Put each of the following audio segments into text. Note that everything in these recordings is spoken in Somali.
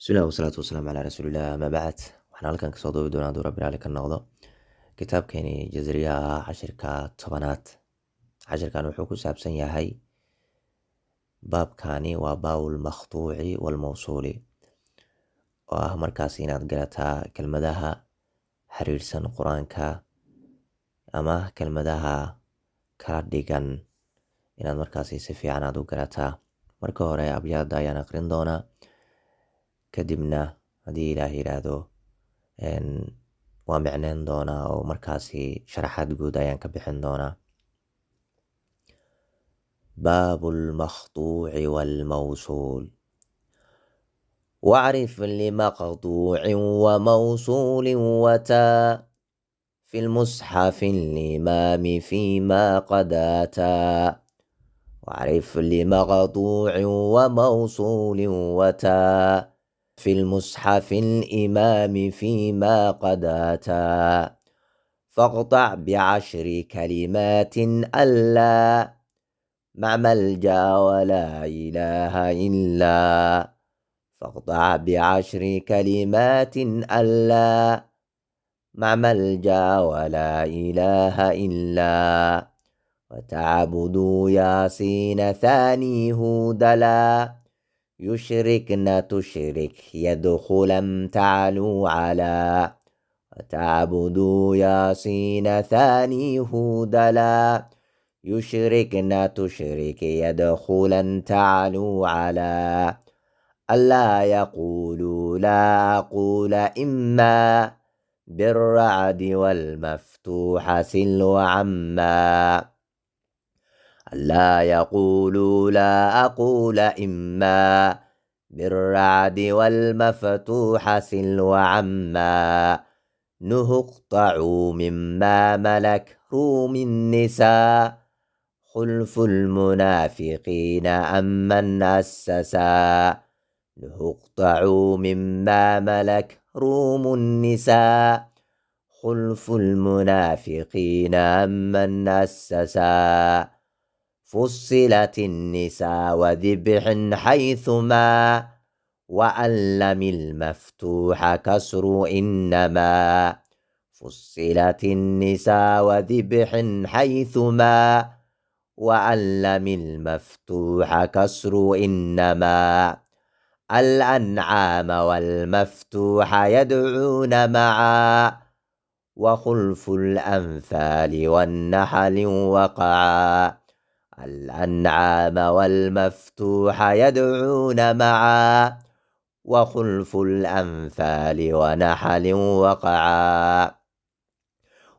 Bismillah wasalaatu wasalaamu calaa rasuulillaah amaa bacd. Waxaan halkan kasoo duubi doonaa hadduu Rabbi raali ka noqdo kitaabkeeni jazariyaha cashirka 10aad. Cashirkan wuxuu ku saabsan yahay baabkani waa baabul makhtuuci walmawsuuli, oo ah markaas inaad garataa kelmadaha xiriirsan qur-aanka ama kelmadaha kala dhigan inaad markaasi si fiican aad u garataa. Marka hore abyaada ayaan aqrin doonaa, kadibna haddii ilaah yiraahdo waa micneyn doonaa oo markaasi sharaxaad guud ayaan ka bixin doonaa. baabul makhtuuci walmawsuul wacrif limaqtuucin wamawsuulin wataa fi lmusxafi limaami fima qad aataa. wacrif limaqtuucin wamawsuulin wataa في المصحف الإمام فيما قد أتى. فاقطع ب10 كلمات ألا مع ملجأ ولا إله إلا. فاقطع ب10 كلمات ألا مع ملجأ ولا إله إلا. وتعبدوا ياسين ثانيه دلا يشركن تشرك يدخلا تعلو على. وتعبدوا ياسين ثانيه دلا يشركن تشرك يدخلا تعلو على. ألا يقولوا لا أقول إما بالرعد والمفتوح سل وعما. ألا يقولوا لا أقول إما بالرعد والمفتوح سل وعما. نهقطعوا مما ملك روم النساء خلف المنافقين أمن أسسا. نهقطعوا مما ملك روم النساء خلف المنافقين أمن أسسا. فصلت النساء وذبح حيثما وألم المفتوح كسر إنما. فصلت النساء وذبح حيثما وألم المفتوح كسر إنما. الأنعام والمفتوح يدعون معا وخلف الأنفال والنحل وقعا. الأنعام والمفتوح يدعون معا وخلف الأنفال ونحل وقعا.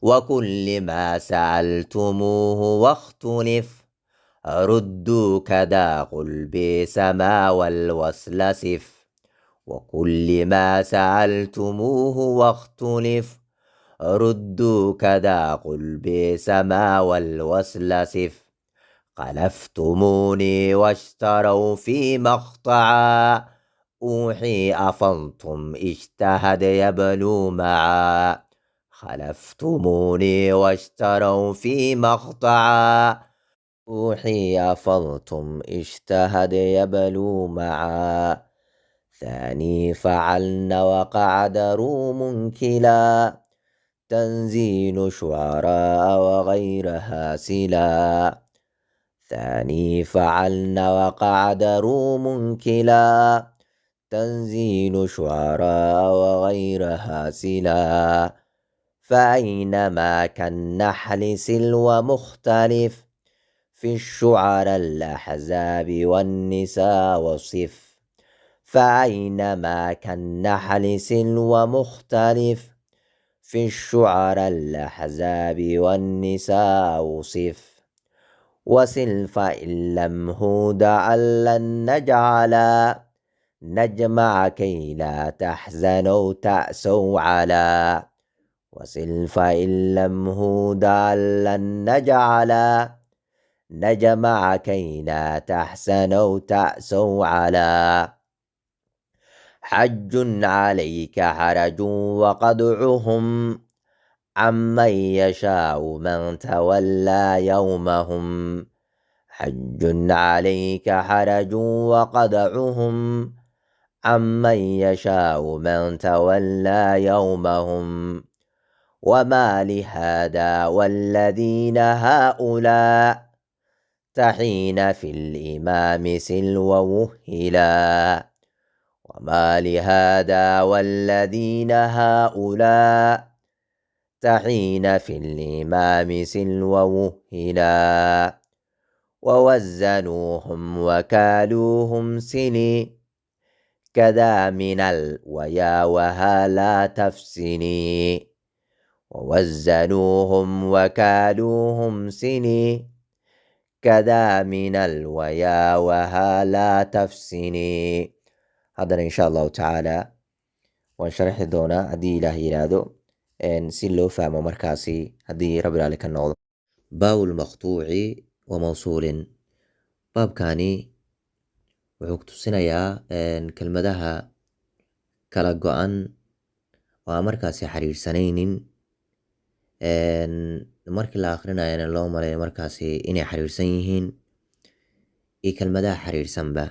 وكل ما سألتموه واختلف ردوا كذا قل بسما والوصل سف. وكل ما سألتموه واختلف ردوا كذا قل بسما والوصل سف. خلفتموني واشتروا في مقطعا أوحي أفضتم اجتهد يبلو معا. خلفتموني واشتروا في مقطعا أوحي أفضتم اجتهد يبلو معا. ثاني فعلن وقعد روم كلا تنزيل شعراء وغيرها سلا. ثاني فعلن وقعد روم كلا تنزيل شعراء وغيرها سلا. فأينما كالنحل سلو مختلف في الشعر الأحزاب والنساء وصف. فأينما كالنحل سلو مختلف في الشعر الأحزاب والنساء وصف. وسل فإن لم هود لن نجعلا نجمع كي لا تحزنوا تأسوا على. وسل فإن لم هود لن نجعلا نجمع كي لا تحزنوا تأسوا على. حج عليك حرج وقدعهم عمن يشاء من تولى يومهم. حج عليك حرج وقدعهم عمن يشاء من تولى يومهم وما لهذا والذين هؤلاء تحين في الإمام سلوا وهلا وما لهذا والذين هؤلاء تحين في الإمام سلوا وهلا ووزنوهم وكالوهم سني كذا من الويا وها لا تفسني ووزنوهم وكالوهم سني كذا من الويا وها لا تفسني. هذا إن شاء الله تعالى وانشرح دونا هدي إله يرادو إن سلو فهم مركاسي هدي رب العالمين النوض. باو المقطوع وموصول باب كاني wuxuu kutusinayaa kelmadaha kala go-an oo aan markaasi xiriirsanaynin markii la akrinayana loo maleeyo markaasi inay xiriirsan yihiin iyo kelmadaha xiriirsanba.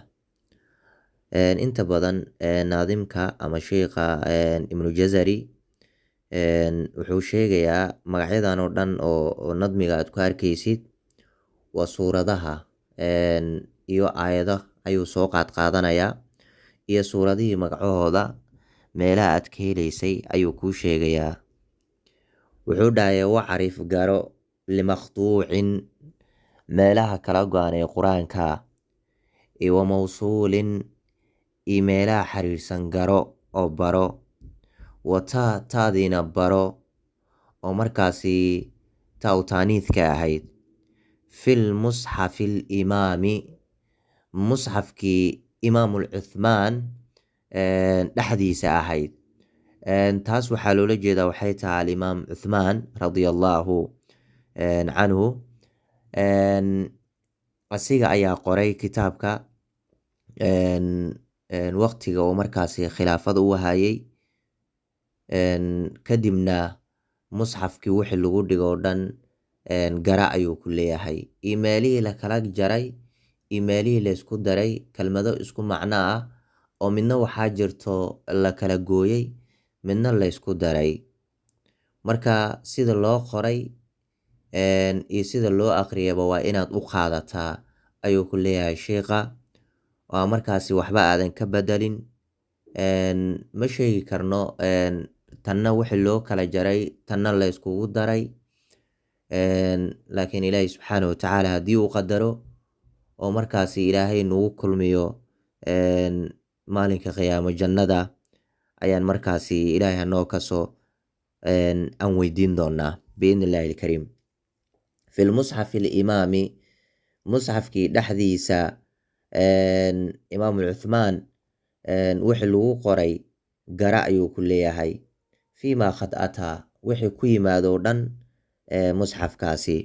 inta badan naadimka ama sheikha ibnu jazari wuxuu sheegayaa magacyadan oo dhan oo nadmiga aad ku arkaysid waa suuradaha iyo aayado ayuu soo qaadanayaa iyo suuradihii magacahooda meelaha aad ka helaysay ayuu kuu sheegayaa. wuxuu dhahaya wacrif garo limakhtuucin meelaha kala go-an ee qur-aanka iyo wa mawsuulin iyo meelaha xiriirsan garo oo baro wata taadiina baro oo markaasi taa u taaniidka ahayd fil musxafi limaami musxafkii imaamul cuthmaan dhexdiisa ahayd. taas waxaa loola jeedaa waxay tahay alimaam cuthmaan radia allaahu canhu. asiga ayaa qoray kitaabka waqtiga oo markaasi khilaafada u hayay. kadibna musxafkii wixii lagu dhigo o dhan gara ayuu ku leeyahay. imeelihii la kala jaray imeelihii la isku daray kelmado isku macno ah oo midna waxaa jirto la kala gooyey midna la isku daray. marka sida loo qoray iyo sida loo aqriyaba waa inaad u qaadataa ayuu ku leeyahay sheikha oo markaasi waxba aadan ka bedelin. ma sheegi karno tanna wixii loo kala jaray tanna la iskugu daray. laakiin ilaahay subxaanahu watacaala haddii uu qadaro oo markaasi ilaahay nagu kulmiyo maalinka qiyaamo jannada ayaan markaasi ilaahay hanoo kaso aan weydiin doonaa biidni illaahi alkariim. fi lmusxafi alimaami musxafkii dhexdiisa imaamul cuthmaan wixii lagu qoray gara ayuu ku leeyahay fiima qad ataa wixii ku yimaado o dhan musxafkaasi.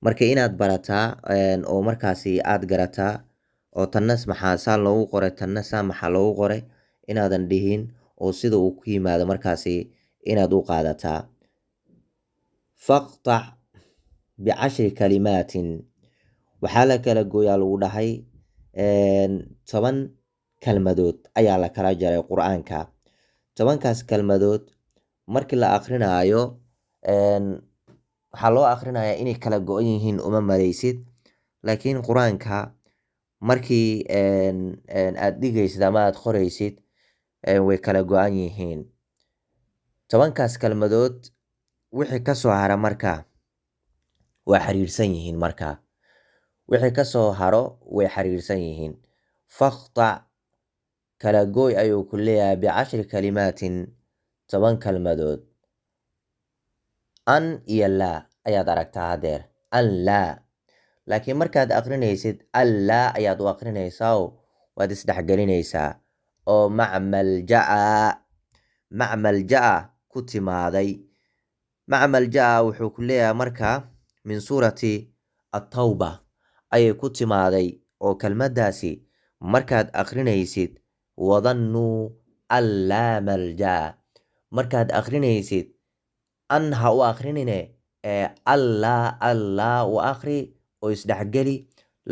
marka inaad barataa oo markaasi aad garataa oo tannas maxaa saa loogu qoray tanna saa maxaa loogu qoray inaadan dhihin oo sida uu ku yimaado markaasi inaad u qaadataa. faqtac bicashri kalimaatin waxaa la kala gooyaa lagu dhahay 10 kelmadood ayaa la kala jaray qur-aanka. 10kaas kelmadood markii la akrinaayo waxaa loo akhrinayaa inay kala go-an yihiin uma maleysid, laakiin qur-aanka markii aad dhigaysid ama aad qoraysid way kala go-an yihiin. 10kaas kelmadood wixii kasoo hara marka waa xiriirsan yihiin. marka wixii kasoo haro way xiriirsan yihiin. faqtac kala gooy ayuu ku leeyahay bicashri kalimaatin 10 kelmadood. an iyo laa ayaad aragtaa hadeer an laa, laakiin markaad aqrinaysid an laa ayaad u aqrinaysaa oo waad isdhexgelinaysaa oo macmal jaa ku timaaday. macmal jaa wuxuu ku leeyahay marka min suurati attawba ayay ku timaaday oo kelmadaasi markaad aqrinaysid wadannuu an laa maljaa markaad aqrinaysid an ha u aqrinine allaa u aqri oo isdhexgeli.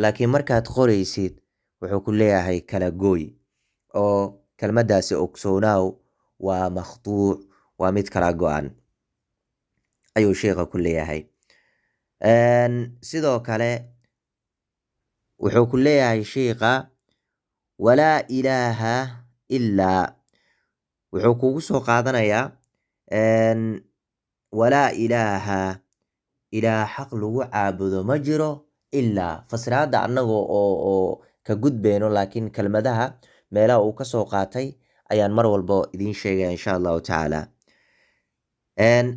laakiin markaad qoraysid wuxuu ku leeyahay kala gooy oo kelmadaasi ogsoonow waa makhtuuc, waa mid kala go-an ayuu sheekha ku leeyahay. sidoo kale wuxuu ku leeyahay sheekha walaa ilaaha ilaa, wuxuu kugu soo qaadanayaa walaa ilaaha, ilaah xaq lagu caabudo ma jiro ilaa. fasiraada anagoo oo ka gudbeyno, laakiin kelmadaha meelaha uu ka soo qaatay ayaan mar walba idiin sheegaya insha allahu tacaala.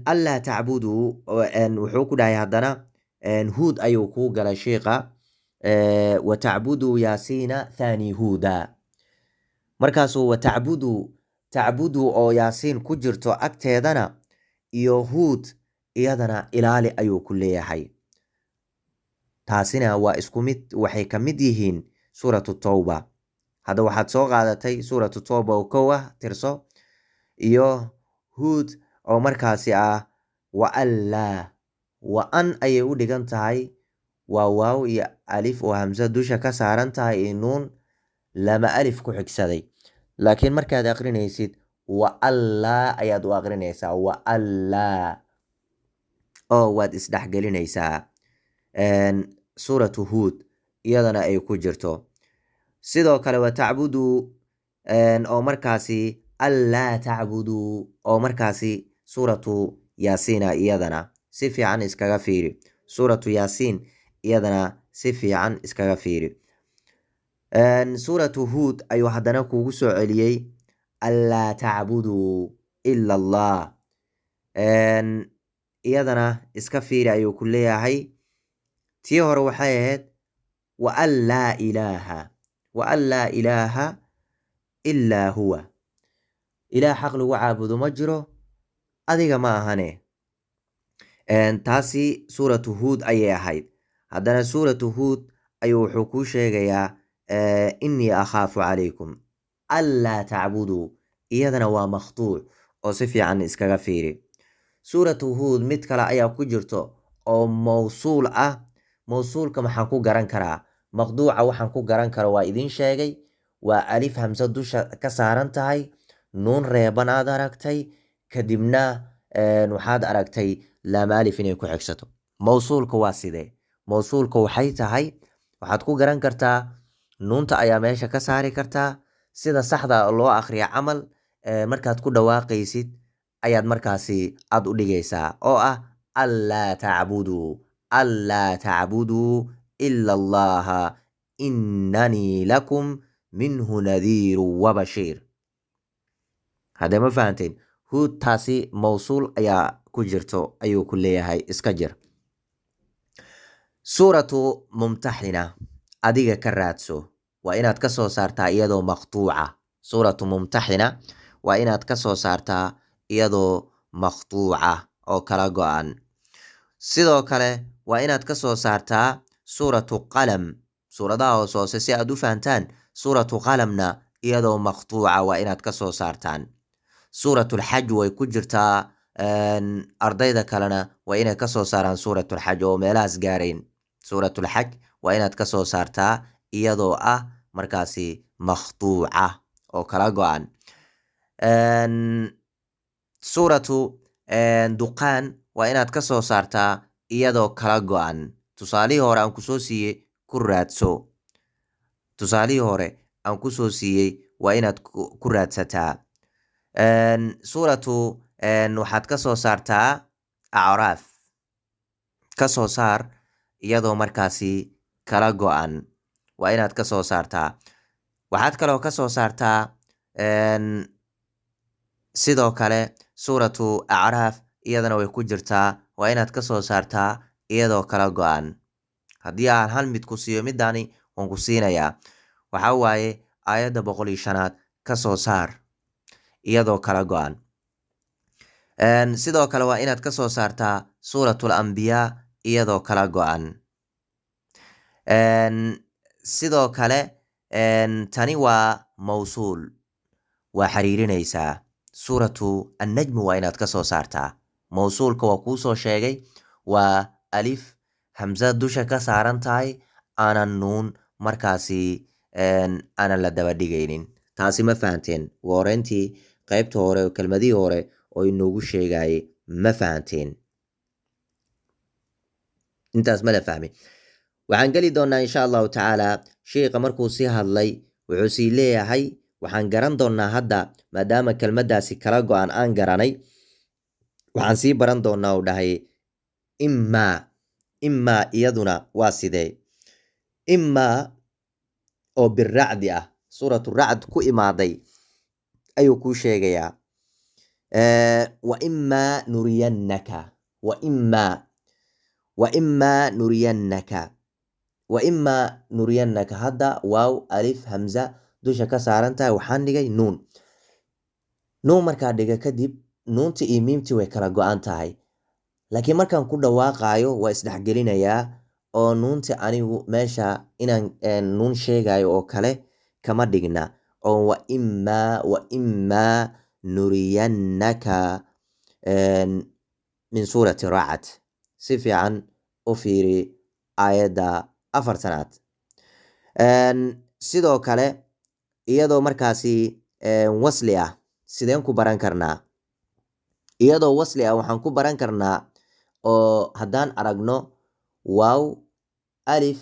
allaa tacbuduu wuxuu ku dhahay haddana huud ayuu kuu galay sheekha, watacbuduu yaasiina thani huuda. markaasuu tacbuduu oo yaasiin ku jirto agteedana iyo huud iyadana ilaali ayuu ku leeyahay. taasina waa isku mid, waxay ka mid yihiin suuratu tawba. hadda waxaad soo qaadatay suuratu tawba oo kow ah tirso, iyo huud oo markaasi ah wa allaa, wa an ayay u dhigan tahay, waa waaw iyo alif oo hamsa dusha ka saaran tahay iyo nuun lama alif ku xigsaday. laakiin markaad aqrinaysid wa allaa ayaad u aqrinaysaa, wa allaa, oo waad isdhexgelinaysaa suuratu huud iyadana ay ku jirto. sidoo kale watacbuduu oo markaasi allaa tacbuduu oo markaasi suuratu yaasiina iyadana si fiican iskaga fiiri, suuratu yaasiin iyadana si fiican iskaga fiiri. suuratu huud ayuu haddana kugu soo celiyey allaa tacbuduu ila allah, iyadana iska fiiri ayuu ku leeyahay. tii hore waxay ahayd wa an laa ilaaha ilaa huwa, ilaah xaq lagu caabudo ma jiro adiga ma ahane. taasi suuratu huud ayay ahayd. haddana suuratu huud ayuu wuxuu kuu sheegayaa innii akhaafu calaykum allaa tacbuduu, iyadana waa makhtuuc oo si fiican iskaga fiiri. suuratu huud mid kale ayaa ku jirto oo mawsuul ah. mawsuulka maxaan ku garan karaa? maqduuca waxaan ku garan karo waa idiin sheegay, waa alif hamsa dusha ka saaran tahay, nuun reeban aad aragtay, kadibna waxaad aragtay laama alif inay ku xigsato. mawsuulka waa sidee? mawsuulka waxay tahay, waxaad ku garan kartaa nuunta ayaa meesha ka saari kartaa, sida saxda loo akhriya camal markaad ku dhawaaqaysid ayaad markaasi aad u dhigaysaa, oo ah allaa tacbuduu ila allaha innanii lakum minhu nadiiru wabashiir. haddee ma fahanteen? huud taasi mawsuul ayaa ku jirto ayuu ku leeyahay, iska jir. suuratu mumtaxina adiga ka raadso, waa inaad ka soo saartaa iyadoo maqtuuca. suuratu mumtaxina waa inaad ka soo saartaa iyadoo maqtuuca oo kala go-an. sidoo kale waa inaad ka soo saartaa suuratu qalam, suuradaha hoos hoose si aad u fahantaan. suuratu qalamna iyadoo maqtuuca waa inaad ka soo saartaan. suuratulxaj way ku jirtaa, ardayda kalena waa inay ka soo saaraan suuratulxaj oo meelahaas gaarayn. suuratulxaj waa inaad ka soo saartaa iyadoo ah markaasi maqtuuca oo kala go-an. suuratu duqaan waa inaad ka soo saartaa iyadoo kala go-an. tusaalihii hore aan kusoo siiyey ku raadso, tusaalihii hore aan kusoo siiyey waa inaad ku raadsataa. suuratu waxaad ka soo saartaa acraaf, ka soo saar iyadoo markaasi kala go-an, waa inaad ka soo saartaa. waxaad kaloo ka soo saartaa sidoo kale suuratu acraaf iyadana way ku jirtaa, waa inaad ka soo saartaa iyadoo kala go-an. haddii aan hal mid ku siiyo midani waan ku siinayaa, waxaa waaye aayadda 105 ka soo saar iyadoo kala go-an. sidoo kale waa inaad ka soo saartaa suuratul ambiyaa iyadoo kala go-an. sidoo kale tani waa mawsuul, waa xiriirinaysaa. suuratu annajmi waa inaad ka soo saartaa. mawsuulka waa kuu soo sheegay, waa alif hamsa dusha ka saaran tahay, aanan nuun markaasi aanan la daba dhigaynin. taasi ma fahanteen wareyntii qaybta hore oo kelmadihii hore oo inoogu sheegayay ma fahanteen intaas ma la fahmi waxaan geli doonaa insha allahu tacaala sheekha markuu sii hadlay wuxuu sii leeyahay waxaan garan doonaa hadda maadaama kelmaddaasi kala go-an aan garanay waxaan sii baran doonaa uu dhahay imaa iyaduna waa sidee imaa oo biracdi ah suuratu racd ku imaaday ayuu kuu sheegayaa waimaa nuriyannaka hadda waaw alif hamza dusha ka saaran tahay waxaan dhigay nuun markaa dhiga kadib nuunti iyo miimti way kala go-an tahay laakiin markaan ku dhawaaqayo waa isdhexgelinayaa oo nuunti anigu meesha inaan nuun sheegayo oo kale kama dhigna oo waimaa nuriyannaka min suurati racd si fiican u fiiri aayadda 4 sidoo kale iyadoo markaasi wasli ah sideen ku baran karnaa iyadoo wasli ah waxaan ku baran karnaa oo haddaan aragno waaw alif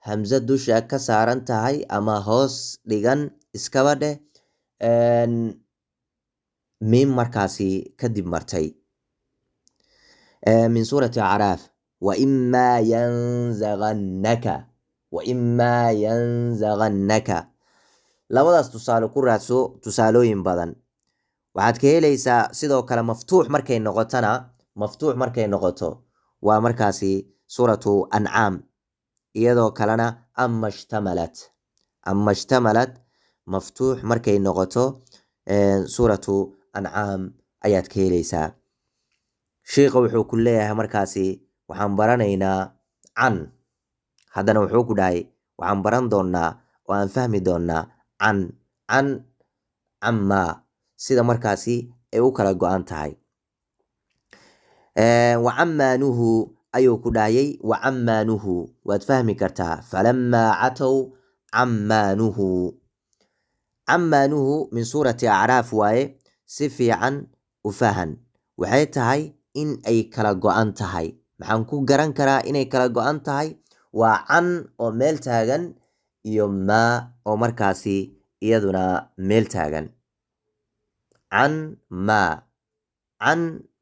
hamza dusha ka saaran tahay ama hoos dhigan iskaba dheh miim markaasi kadib martay min suurati acraaf waimaa yanzagannaka labadaas tusaale ku raadso tusaalooyin badan waxaad ka helaysaa sidoo kale maftuux markay noqoto waa markaasi suuratu ancaam iyadoo kalena ama ishtamalat maftuux markay noqoto suuratu ancaam ayaad ka helaysaa sheikha wuxuu ku leeyahay markaasi waxaan baranaynaa can haddana wuxuu ku dhahay waxaan baran doonaa oo aan fahmi doonaa can cammaa sida markaasi ay u kala go-an tahay wacammaanuhu ayuu ku dhahayay wacammaanuhu waad fahmi kartaa falamaa catow cammaanuhu min suurati acraaf waaye si fiican u fahan waxay tahay in ay kala go-an tahay maxaan ku garan karaa inay kala go-an tahay waa can oo meel taagan iyo maa oo markaasi iyaduna meel taagan can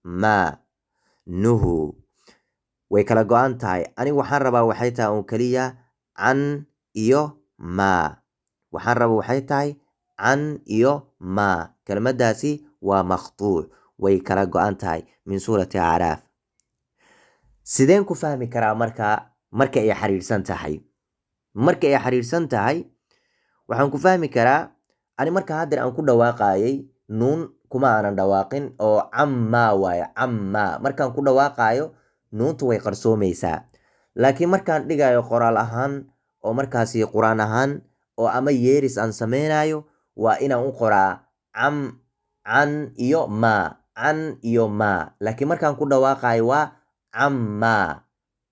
maa nuhu way kala go-an tahay anigu waxaan rabaa waxay tahay un keliya can iyo maa kelmaddaasi waa maqtuuc way kala go-an tahay min suurati acraaf sideen ku fahmi karaa marka ay xiriirsan tahay waxaan ku fahmi karaa ani marka haddeer aan ku dhawaaqayay nuun kuma aanan dhawaaqin oo cammaa waaye cammaa markaan ku dhawaaqayo nuuntu way qarsoomaysaa laakiin markaan dhigayo qoraal ahaan oo markaasi quraan ahaan oo ama yeeris aan sameynayo waa inaan u qoraa can iyo maa laakiin markaan ku dhawaaqayo waa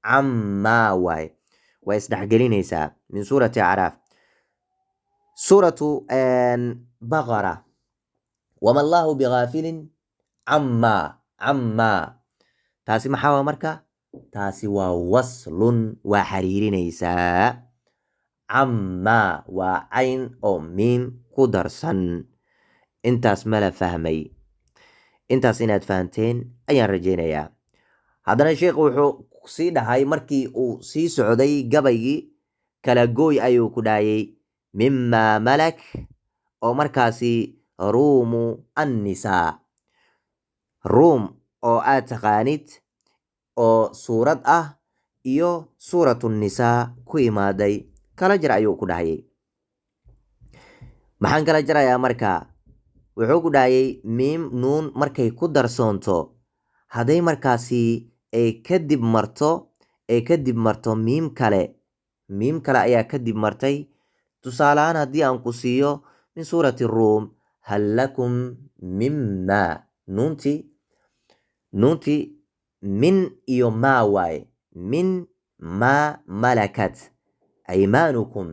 cammaa waaye waa isdhexgelinaysaa min suurati acraaf suuratu baqara wama allaahu bigaafilin cammaa taasi maxaa waa marka taasi waa waslun waa xiriirinaysaa cammaa waa cayn oo miim ku darsan intaas mala fahmay intaas inaad fahanteen ayaan rajaynayaa haddana sheekhu wuxuu sii dhahay markii uu sii socday gabaygii kala gooy ayuu ku dhahayay mimaa malak oo markaasi ruumu annisaa ruum oo aad taqaanid oo suurad ah iyo suuratu nisaa ku imaaday kala jar ayuu ku dhahayay maxaan kala jarayaa marka wuxuu ku dhahayay miim nuun markay ku darsoonto hadday markaasi ay kadib marto miim kale ayaa kadib martay tusaalehaan haddii aan ku siiyo min suurati ruum hal lakum mimmaa nuunti min iyo maa waaye min maa malakat aymaanukum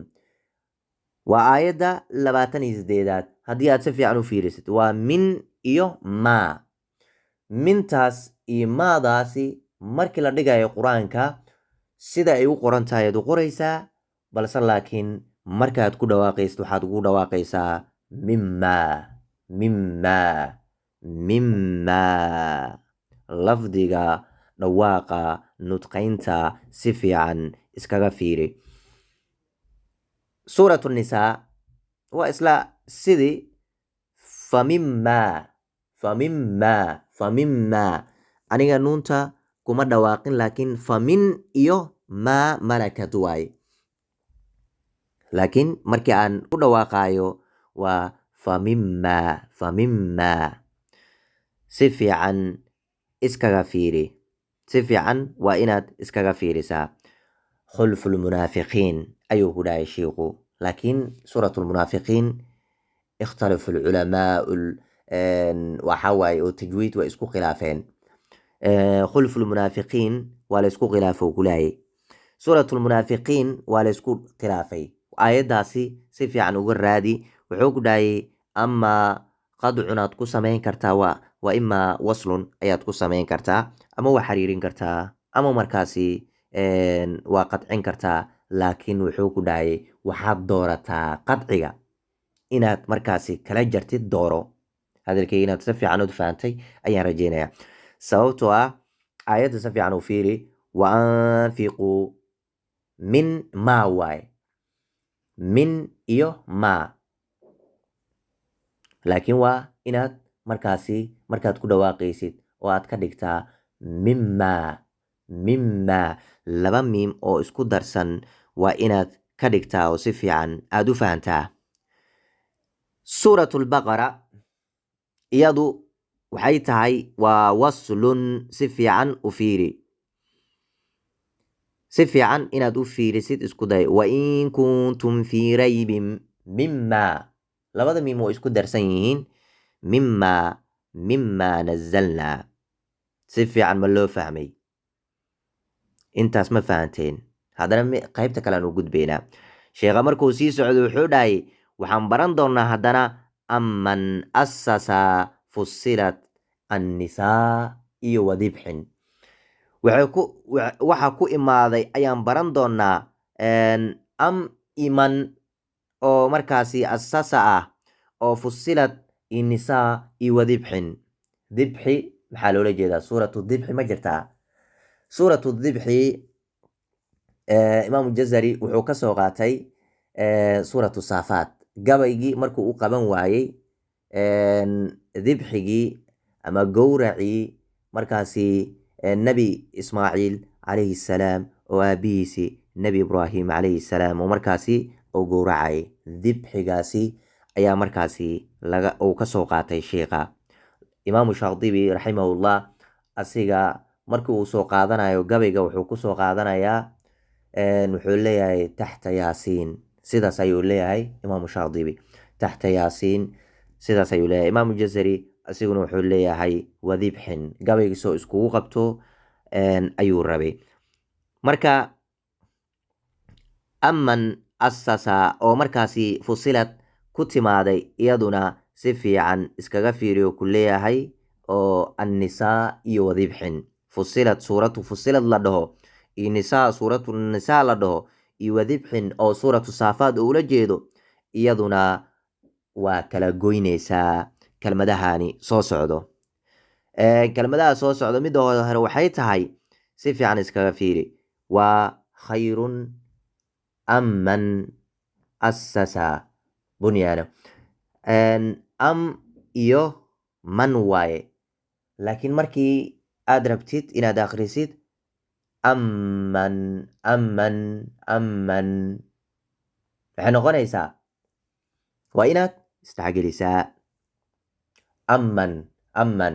waa aayadda 28aad haddii aad si fiican u fiirisid waa min iyo maa. mintaas iyo maadaasi markii la dhigayo qur-aanka sida ay u qoran tahay aad u qoraysaa, balse laakiin markaad ku dhawaaqaysid waxaad ugu dhawaaqaysaa mimmaa mimmaa mimmaa. lafdiga dhawaaqa nutqaynta si fiican iskaga fiiri. suuratu nisaa waa isla sidii famimmaa famimmaa famimmaa. aniga nuunta kuma dhawaaqin laakiin famin iyo maa malakat waaye, laakiin markii aan ku dhawaaqayo waa famimmaa famimmaa. si fiican iskaga fiiri, si fiican waa inaad iskaga fiirisaa. khulfulmunaafiqiin ayuu ku dhahay shiiku, laakiin suuratulmunaafiqiin ikhtalafu lculamaa waxa waaye oo tajwiid waa isku khilaafeen. khulfulmunaafiqiin waa la isku khilaafo kulaayay, suuratulmunaafiqiin waa la isku khilaafay. aayaddaasi si fiican uga raadi. wuxuu ku dhahay amaa qadcunaad ku samayn kartaa waa imaa waslun ayaad ku samayn kartaa, ama waa xariirin kartaa, ama markaasi waa qadcin kartaa, laakiin wuxuu ku dhahay waxaad doorataa qadciga inaad markaasi kala jartid dooro. hadalkay inaad si fiican u fahantay ayaan rajeynayaa, sababtoo ah aayadda si fiican u fiiri. wa anfiquu min maa waaye, min iyo maa, laakiin waa inaad markaasi markaad ku dhawaaqaysid oo aad ka dhigtaa mimmaa mimmaa. laba miim oo isku darsan waa inaad ka dhigtaa oo si fiican aad u fahantaa. suuratulbaqara iyadu waxay tahay waa waslun. si fiican u fiiri, si fiican inaad u fiirisid isku day. wain kuntum fii raybin mimmaa, labada miim oo isku darsan yihiin. mimmaa mimmaa nazalnaa. si fiican ma loo fahmay? intaas ma fahanteen? haddana qaybta kale aan u gudbaynaa. sheekha markuu sii socdo wuxuu dhahay waxaan baran doonaa haddana aman asasa fusilat annisaa iyo wadibxin. waxa ku imaaday ayaan baran doonaa am iman oo markaasi asasa ah oo fusilat innisaa iyo wadibxin. dibxi maxaa loola jeedaa? suuratu dibxi ma jirtaa? suuratu dibxi imaamu jazari wuxuu ka soo qaatay suuratu saafaat. gabaygii markuu u qaban waayey dibxigii ama gowracii markaasi nebi ismaaciil calayhi salaam oo aabihiisi nebi ibraahim calayhi salaam oo markaasi uu gowracay. dibxigaasi ayaa markaasi uu ka soo qaatay sheikha. imaamu shaadibi raximahullah asiga markii uu soo qaadanayo gabayga wuxuu ku soo qaadanayaa wuxuu leeyahay taxta yaasiin. sidaas ayuu leeyahay imaamu shaadibi, taxta yaasiin. sidaas ayuu leeyahay. imaamu jazari asiguna wuxuu leeyahay wadibxin. gabaygiisoo iskugu qabto ayuu rabay. marka aman asasa oo markaasi fusilad ku timaaday iyaduna si fiican iskaga fiiriyo ku leeyahay oo annisaa iyo wadibxin. fusilad suuratu fusilad la dhaho iyo nisaa suuratu nisaa la dhaho iyo wadibxin oo suuratu saafaad ula jeedo, iyaduna waa kala goynaysaa kelmadahani soo socdo. kelmadaha soo socdo midda hore waxay tahay si fiican iskaga fiiri. waa khayrun amman asasa bunyaana. am iyo man waaye, laakiin markii aad rabtid inaad akhrisid amman amman amman waxay noqonaysaa waa inaad isdhexgelisaa. amman amman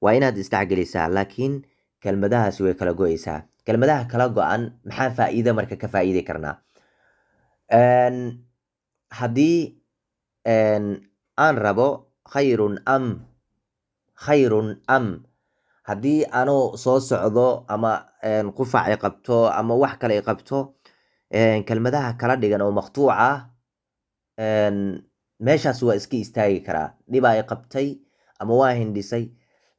waa inaad isdhexgelisaa, laakiin kelmadahaasi way kala go-aysaa. kelmadaha kala go-an maxaa faa'iida marka ka faa'iidi karnaa? haddii aan rabo khayrun am, haddii anoo soo socdo ama qufac i qabto ama wax kale i qabto kelmadaha kala dhigan oo maqtuuc ah meeshaas waa iska istaagi karaa, dhibaa i qabtay ama waa hindhisay.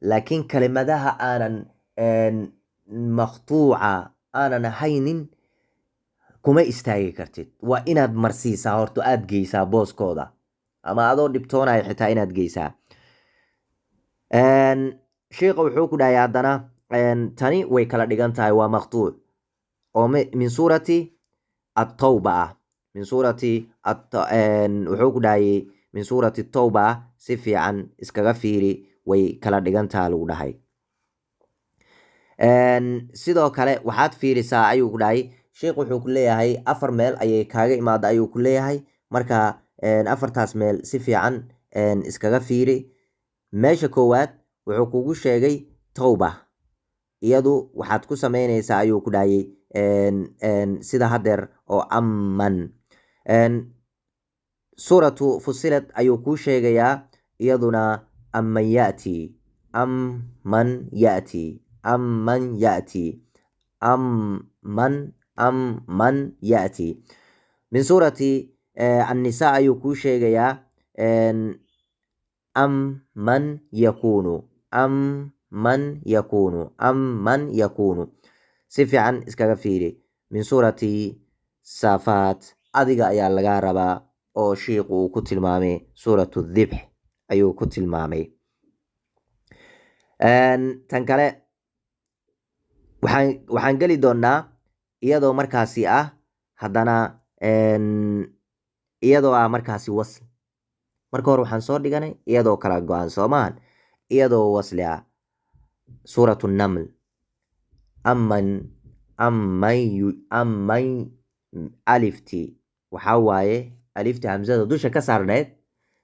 laakiin kelimadaha aanan maqtuuca aanan ahaynin kuma istaagi kartid. waa inaad marsiisaa horto, aad geysaa booskooda, ama adoo dhibtoonaya xitaa inaad geysaa. sheikha wuxuu ku dhahay haddana tani way kala dhigan tahay, waa maqtuuc oo min suurati atawba ah, min suurati wuxuu ku dhahay min suurati tawba ah. si fiican iskaga fiiri, way kala dhigan taha lagu dhahay. sidoo kale waxaad fiirisaa ayuu ku dhahay sheikh, wuxuu ku leeyahay 4 meel ayay kaaga imaada ayuu ku leeyahay. marka 4taas meel si fiican iskaga fiiri. meesha koowaad wuxuu kugu sheegay tawba, iyadu waxaad ku sameyneysaa ayuu ku dhahayay sida hadeer oo amman. suuratu fusilad ayuu kuu sheegayaa, iyaduna amman yati, amman yati, amman yati, amman yati. min suurati annisa ayuu kuu sheegayaa amman yakunu, amman yakunu, amman yakunu. si fiican iskaga fiiri. min suurati saafaat adiga ayaa lagaa rabaa, oo shiiqu uu ku tilmaamay suuratu dhibx ayuu ku tilmaamay. tan kale waxaan geli doonaa iyadoo markaasi ah haddana iyadoo ah markaasi wasl. marka hore waxaan soo dhiganay iyadoo kala go-an, soo maahan, iyadoo wasli ah. suuratu naml, amman alifti waxaa waaye alifti hamsada dusha ka saarneed,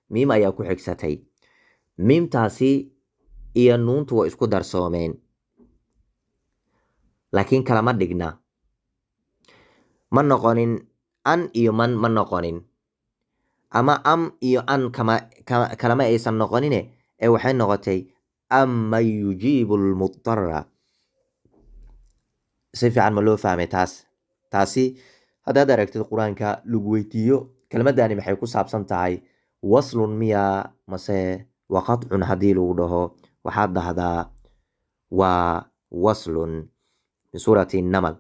miim ayaa ku xigsatay. miimtaasi iyo nuuntu waa isku darsoomeen, laakiin kalama dhigna, ma noqonin an iyo man ma noqonin, ama am iyo an kalama aysan noqonine ee waxay noqotay amman yujiibu lmudara. si fiican ma loo fahmay taasi haddaad aragtid qur-aanka lagu weydiiyo kelmadani maxay ku saabsan tahay, waslun miya mase waqadcun haddii lagu dhaho, waxaad dhahdaa waa waslun. min suurati namal.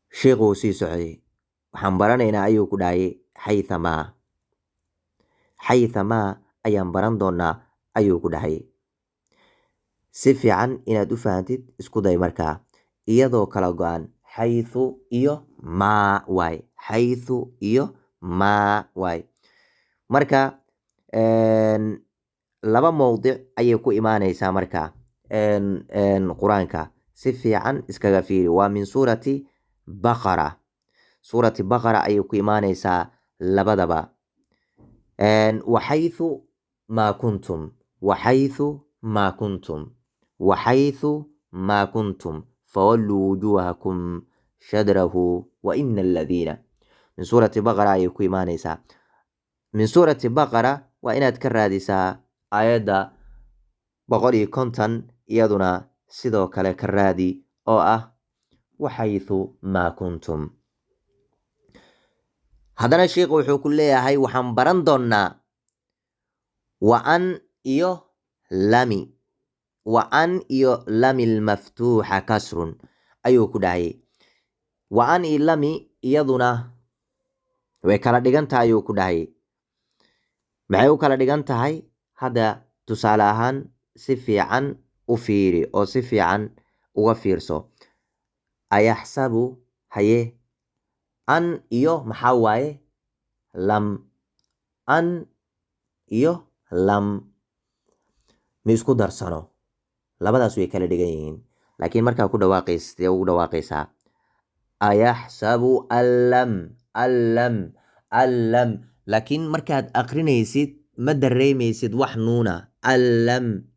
sheikhu sii socday, waxaan baranaynaa ayuu ku dhahayay xaythamaa, xaythamaa ayaan baran doonaa ayuu ku dhahayay. si fiican inaad u fahantid isku day markaa, iyadoo kala go-an. xaythu iyo maa waay, xaythu iyo maa waay. marka 2 mowdic ayay ku imaaneysaa marka qur-aanka. si fiican iskaga fiiri. waa min suurati baqara, suurati baqara ayay ku imaaneysaa labadaba. waxaythu maa kuntum, waxaythu maa kuntum, waxaythu maa kuntum fawalluu wujuuhakum shadrahu wa ina aladiina. min suurati baqara ayay ku imaaneysaa. min suurati baqara waa inaad ka raadisaa aayadda 150, iyaduna sidoo kale ka raadi oo ah waxaythu maa kuntum. haddana sheikhu wuxuu ku leeyahay waxaan baran doonaa wa an iyo lami, wa an iyo lami lmaftuuxa kasrun ayuu ku dhahayay. wa an iyo lami iyaduna way kala dhigan tahay ayuu ku dhahayay. maxay u kala dhigan tahay? hadda tusaale ahaan si fiican u fiiri oo si fiican uga fiirso. ayaxsabu haye an iyo maxaa waaye lam, an iyo lam ma isku darsano, labadaas way kala dhigan yihiin. laakiin markaa ku dhawaaqaysa ugu dhawaaqaysaa ayaxsabu allam, allam, allam. laakiin markaad aqrinaysid ma dareemaysid wax nuuna, allam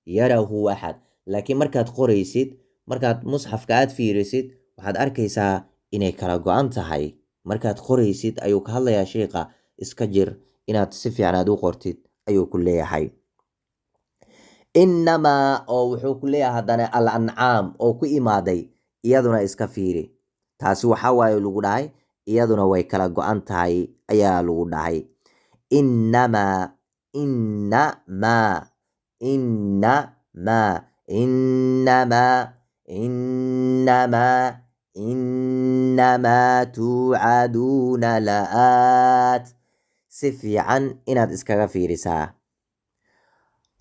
yarahu axad. laakiin markaad qoraysid, markaad musxafka aad fiirisid, waxaad arkaysaa inay kala go-an tahay. markaad qoraysid ayuu ka hadlayaa sheikha, iska jir inaad si fiican aad u qortid ayuu ku leeyahay. inamaa oo wuxuu ku leeyahay haddana al ancaam oo ku imaaday, iyaduna iska fiiri. taasi waxaa waaye lagu dhahay iyaduna way kala go-an tahay ayaa lagu dhahay. innamaa innamaa innamaa innamaa innamaa innamaa tuucaduuna la'aat. si fiican inaad iskaga fiirisaa.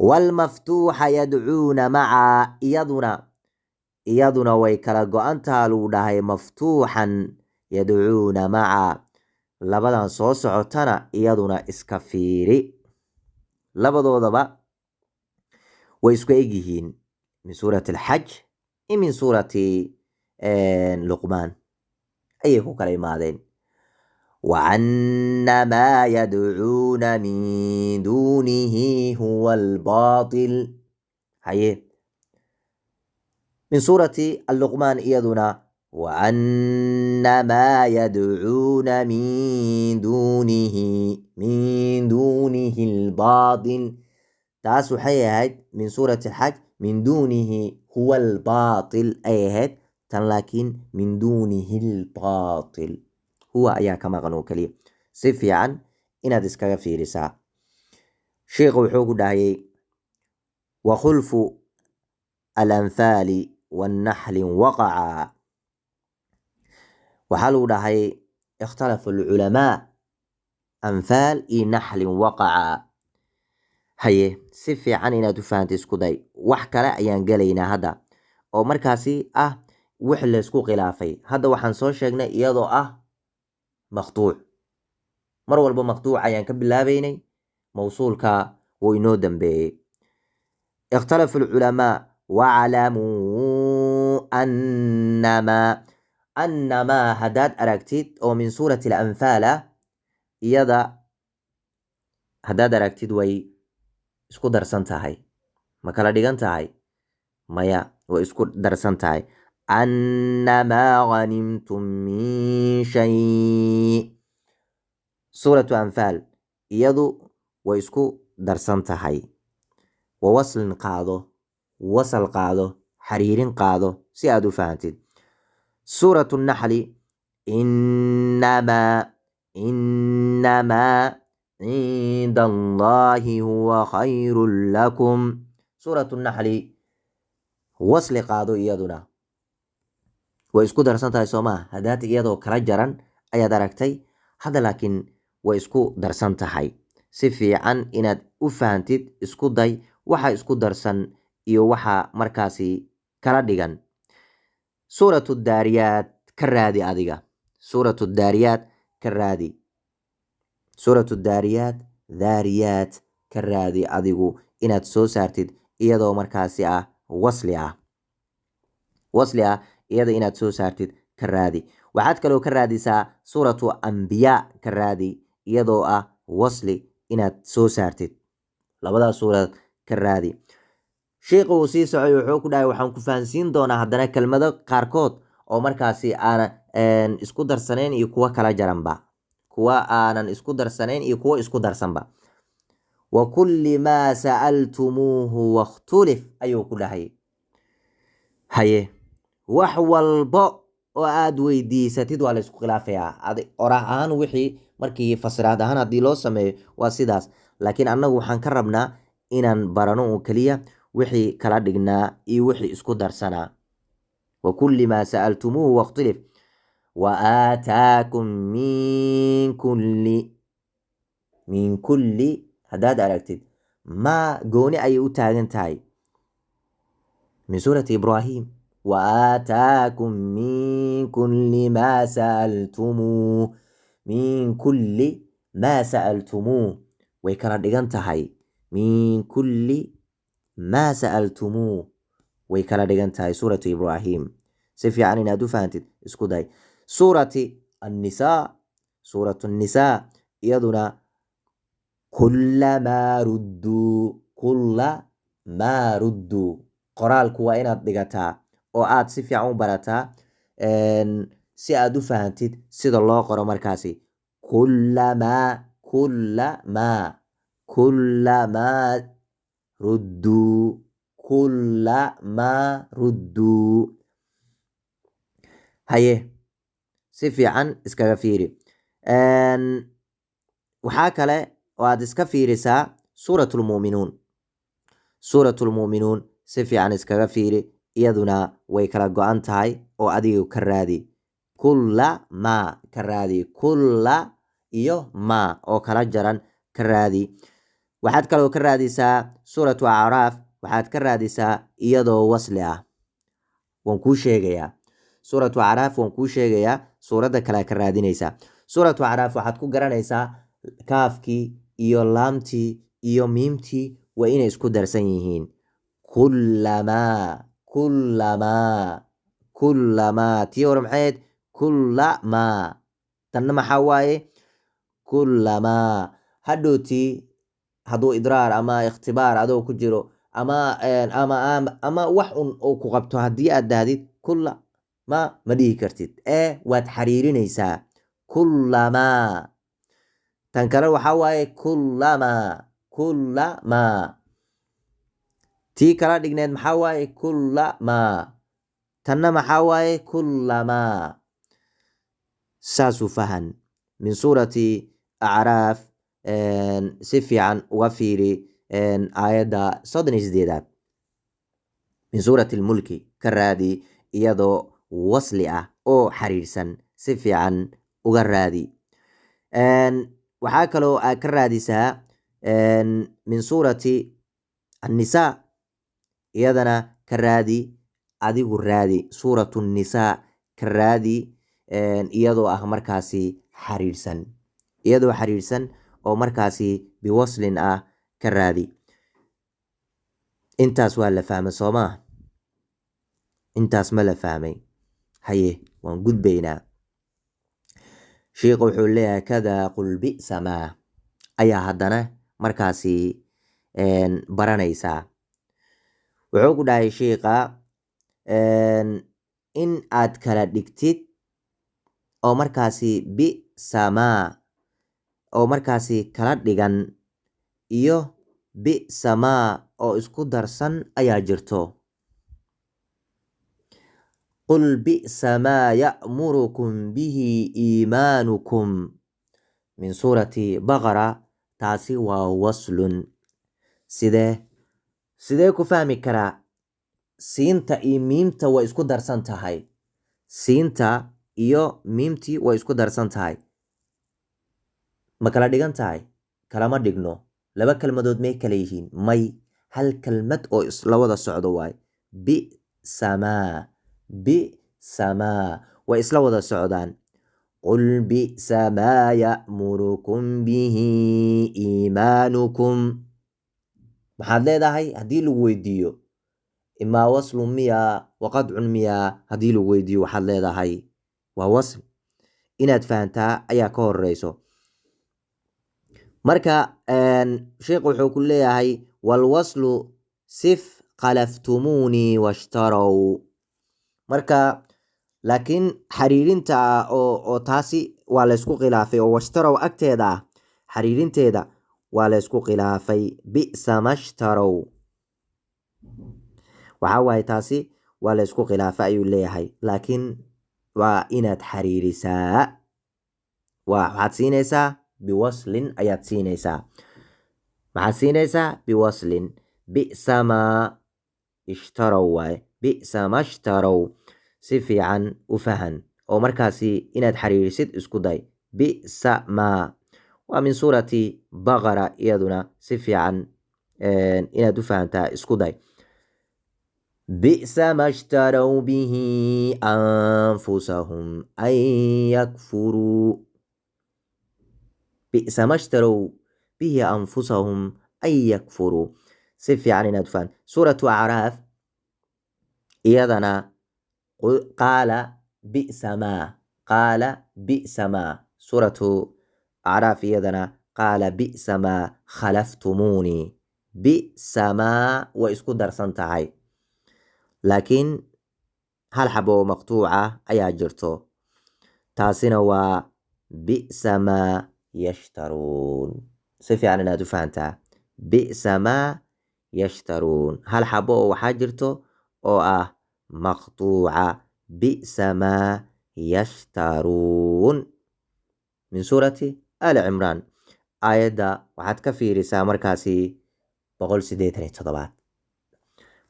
walmaftuuxa yadcuuna macaa, iyaduna way kala go-antaa lagu dhahay. maftuuxan yadcuuna macaa, labadan soo socotana iyaduna iska fiiri. labadoodaba way isku egyihiin min suurati alxaj iyo min suurati luqmaan ayay ku kala imaadeen. وأن ما يدعون من دونه هو الباطل. هاي من سورة اللقمان إيضنا وأن ما يدعون من دونه الباطل. تاسو حيهد من سورة الحج من دونه هو الباطل أيهد لكن من دونه الباطل huwa ayaa ka maqan oo keliya. si fiican inaad iskaga fiirisaa. sheekhu wuxuu ku dhahayay wakhulfu alanfaali wannaxlin waqaca. waxaa lagu dhahay ikhtalafu alculamaa anfaal iyo naxlin waqaca. haye si fiican inaad u fahanta isku day. wax kale ayaan gelaynaa hadda oo markaasi ah wix laysku khilaafay. hadda waxaan soo sheegnay iyadoo ah maqtuuc. mar walba maqtuuc ayaan ka bilaabaynay, mawsuulka wuu inoo dambeeyey. ikhtalafu alculamaa waclamuu annamaa haddaad aragtid oo min suurati alanfaal ah, iyada haddaad aragtid way isku darsan tahay. ma kala dhigan tahay? maya, way isku darsan tahay. أنما غنمتم من شيء. سورة أنفال iyadu way isku darsan tahay. wawaslin qaado, wasal qaado, xariirin qaado si aad u fahantid. سورة النحل إنما عند الله هو خير لكم. سورة النحل wasli qaado iyaduna way isku darsan tahay soo maa. haddaad iyadoo kala jaran ayaad aragtay, hadda laakiin way isku darsan tahay. si fiican inaad u fahantid isku day waxa isku darsan iyo waxa markaasi kala dhigan. suuratu daariyaat ka raadi adiga. suuratu daariyaat ka raadi. suuratu daariyaat ka raadi adigu inaad soo saartid iyadoo markaasi ah wasli ah iyada inaad soo saartid ka raadi. waxaad kaloo ka raadisaa suuratu ambiyaa ka raadi iyadoo ah wasli inaad soo saartid. labadaas suurad ka raadi. sheekhu uu sii socay wuxuu ku dhahay waxaan ku fahansiin doonaa haddana kelmado qaarkood oo markaasi aanan isku darsanayn iyo kuwa kala jaranba. kuwa aanan isku darsanayn iyo kuwa isku darsanba. wa kulli maa sa'altumuuhu wakhtulif ayuu ku dhahay. haye wax walbo oo aad weydiisatid waa la isku khilaafayaa. oraah ahaan wixii markii fasiraad ahaan haddii loo sameeyo waa sidaas, laakiin annagu waxaan ka rabnaa inaan barano oo keliya wixii kala dhignaa iyo wixii isku darsanaa. wa kulli maa sa'altumuuhu wakhtulif wa aataakum min kulli haddaad aragtid maa gooni ayay u taagan tahay min suurati ibraahim. وآتاكم من كل ما سألتموه min kulli maa sa'altumuu way kala dhigan tahay. min kulli maa sa'altumuu way kala dhigan tahay suuratu ibraahim. si fiican inaad u fahantid isku day. suuratu nisaa iyaduna kullamaa rudduu qoraalku waa inaad dhigataa oo aad si fiican u barataa si aad u fahantid sida loo qoro markaasi. kullamaa rudduu. haye si fiican iskaga fiiri. waxaa kale oo aad iska fiirisaa suuratulmu'minuun si fiican iskaga fiiri, iyaduna way kala go-an tahay oo adiga ka raadi kulla maa ka raadi, kulla iyo maa oo kala jaran ka raadi. waxaad kaloo ka raadisaa suuratu acraaf, waxaad ka raadisaa iyadoo wasli ah. waan kuu sheegayaa suuratu acraaf, waan kuu sheegayaa suuradda kale ka raadinaysaa. suuratu acraaf waxaad ku garanaysaa kaafkii iyo laamtii iyo miimtii waa inay isku darsan yihiin. kullamaa tii hore maxayd kullamaa, tanna maxaa waaye kullamaa. hadhowtii hadduu idraar ama ikhtibaar adoo ku jiro ama wax un uu ku qabto, haddii aad dahdid kulla ma dhihi kartid, waad xariirinaysaa kullamaa. tan kale waxaa waaye kullamaa. tii kala dhigneed maxaa waaye kullamaa, tanna maxaa waaye kullamaa. saasuu fahan min suurati acraaf. si fiican uga fiiri aayadda 38 min suurati lmulki ka raadi iyadoo wasli ah oo xariirsan, si fiican uga raadi. waxaa kaloo aad ka raadisaa min suurati annisaa, iyadana ka raadi, adigu raadi suuratu nisaa ka raadi, iyadoo ah markaasi xariirsan, oo markaasi biwaslin ah ka raadi. intaas waa la fahmay soomaa? intaas ma la fahmay? haye waan gudbaynaa. sheikhu wuxuu leeyahay kadaa qul bi'sa maa ayaa haddana markaasi baranaysaa. wuxuu ku dhahay sheikha in aad kala dhigtid oo markaasi bi'sa maa oo markaasi kala dhigan iyo bi'sa maa oo isku darsan ayaa jirto. qul bi'sa maa ya'murukum bihi iimaanukum min suurati baqara. taasi waa waslun. sidee ku fahmi karaa? siinta iyo miimta way isku darsan tahay. siinta iyo miimtii way isku darsan tahay. ma kala dhigan tahay? kalama dhigno. laba kelmadood may kala yihiin? may, hal kelmad oo isla wada socdo waaye. bi'sa maa way isla wada socdaan. qul bi'sa maa ya'murukum bihi iimaanukum. maxaad leedahay haddii lagu weydiiyo? imaa waslun miyaa waqadcun miyaa? haddii lagu weydiiyo waxaad leedahay waa wasl. inaad fahantaa ayaa ka horeyso. marka sheekh wuxuu ku leeyahay walwaslu sif khalaftumuunii washtarow. marka laakiin xariirinta oo taasi waa laysku khilaafay, oo washtarow agteeda ah xariirinteeda waa laysku khilaafay. bi'sa mashtarow waxaa waaye taasi waa laysku khilaafay ayuu leeyahay, laakiin waa inaad xariirisaa. waxaad siinaysaa biwaslin ayaad siinaysaa. maxaad siinaysaa? biwaslin. bi'sa maa ishtarow waaye. bi'sa mashtarow. si fiican u fahan oo markaasi inaad xariirisid isku day. bi'sa maa waa min suurati baqara, iyaduna si fiican inaad u fahantaa isku day. bi'sa mashtarow bihi anfusahum an yakfuruu. bi'sa mashtarow bihi anfusahum an yakfuruu. si fiican inaad u fahan. suuratu acraaf iyadana qaala bi'sa maa. suuratu acraaf iyadana qaala bi'sa maa khalaftumuunii. bi'sa maa way isku darsan tahay, laakiin hal xabo oo maqtuuca ayaa jirto. taasina waa bi'sa maa yashtaruun. si fiican inaad u fahantaa. bi'sa maa yashtaruun. hal xabo oo waxaa jirto oo ah maqtuuca. bi'sa maa yashtaruun min suurati ali cimraan. aayadda waxaad ka fiirisaa markaasi 187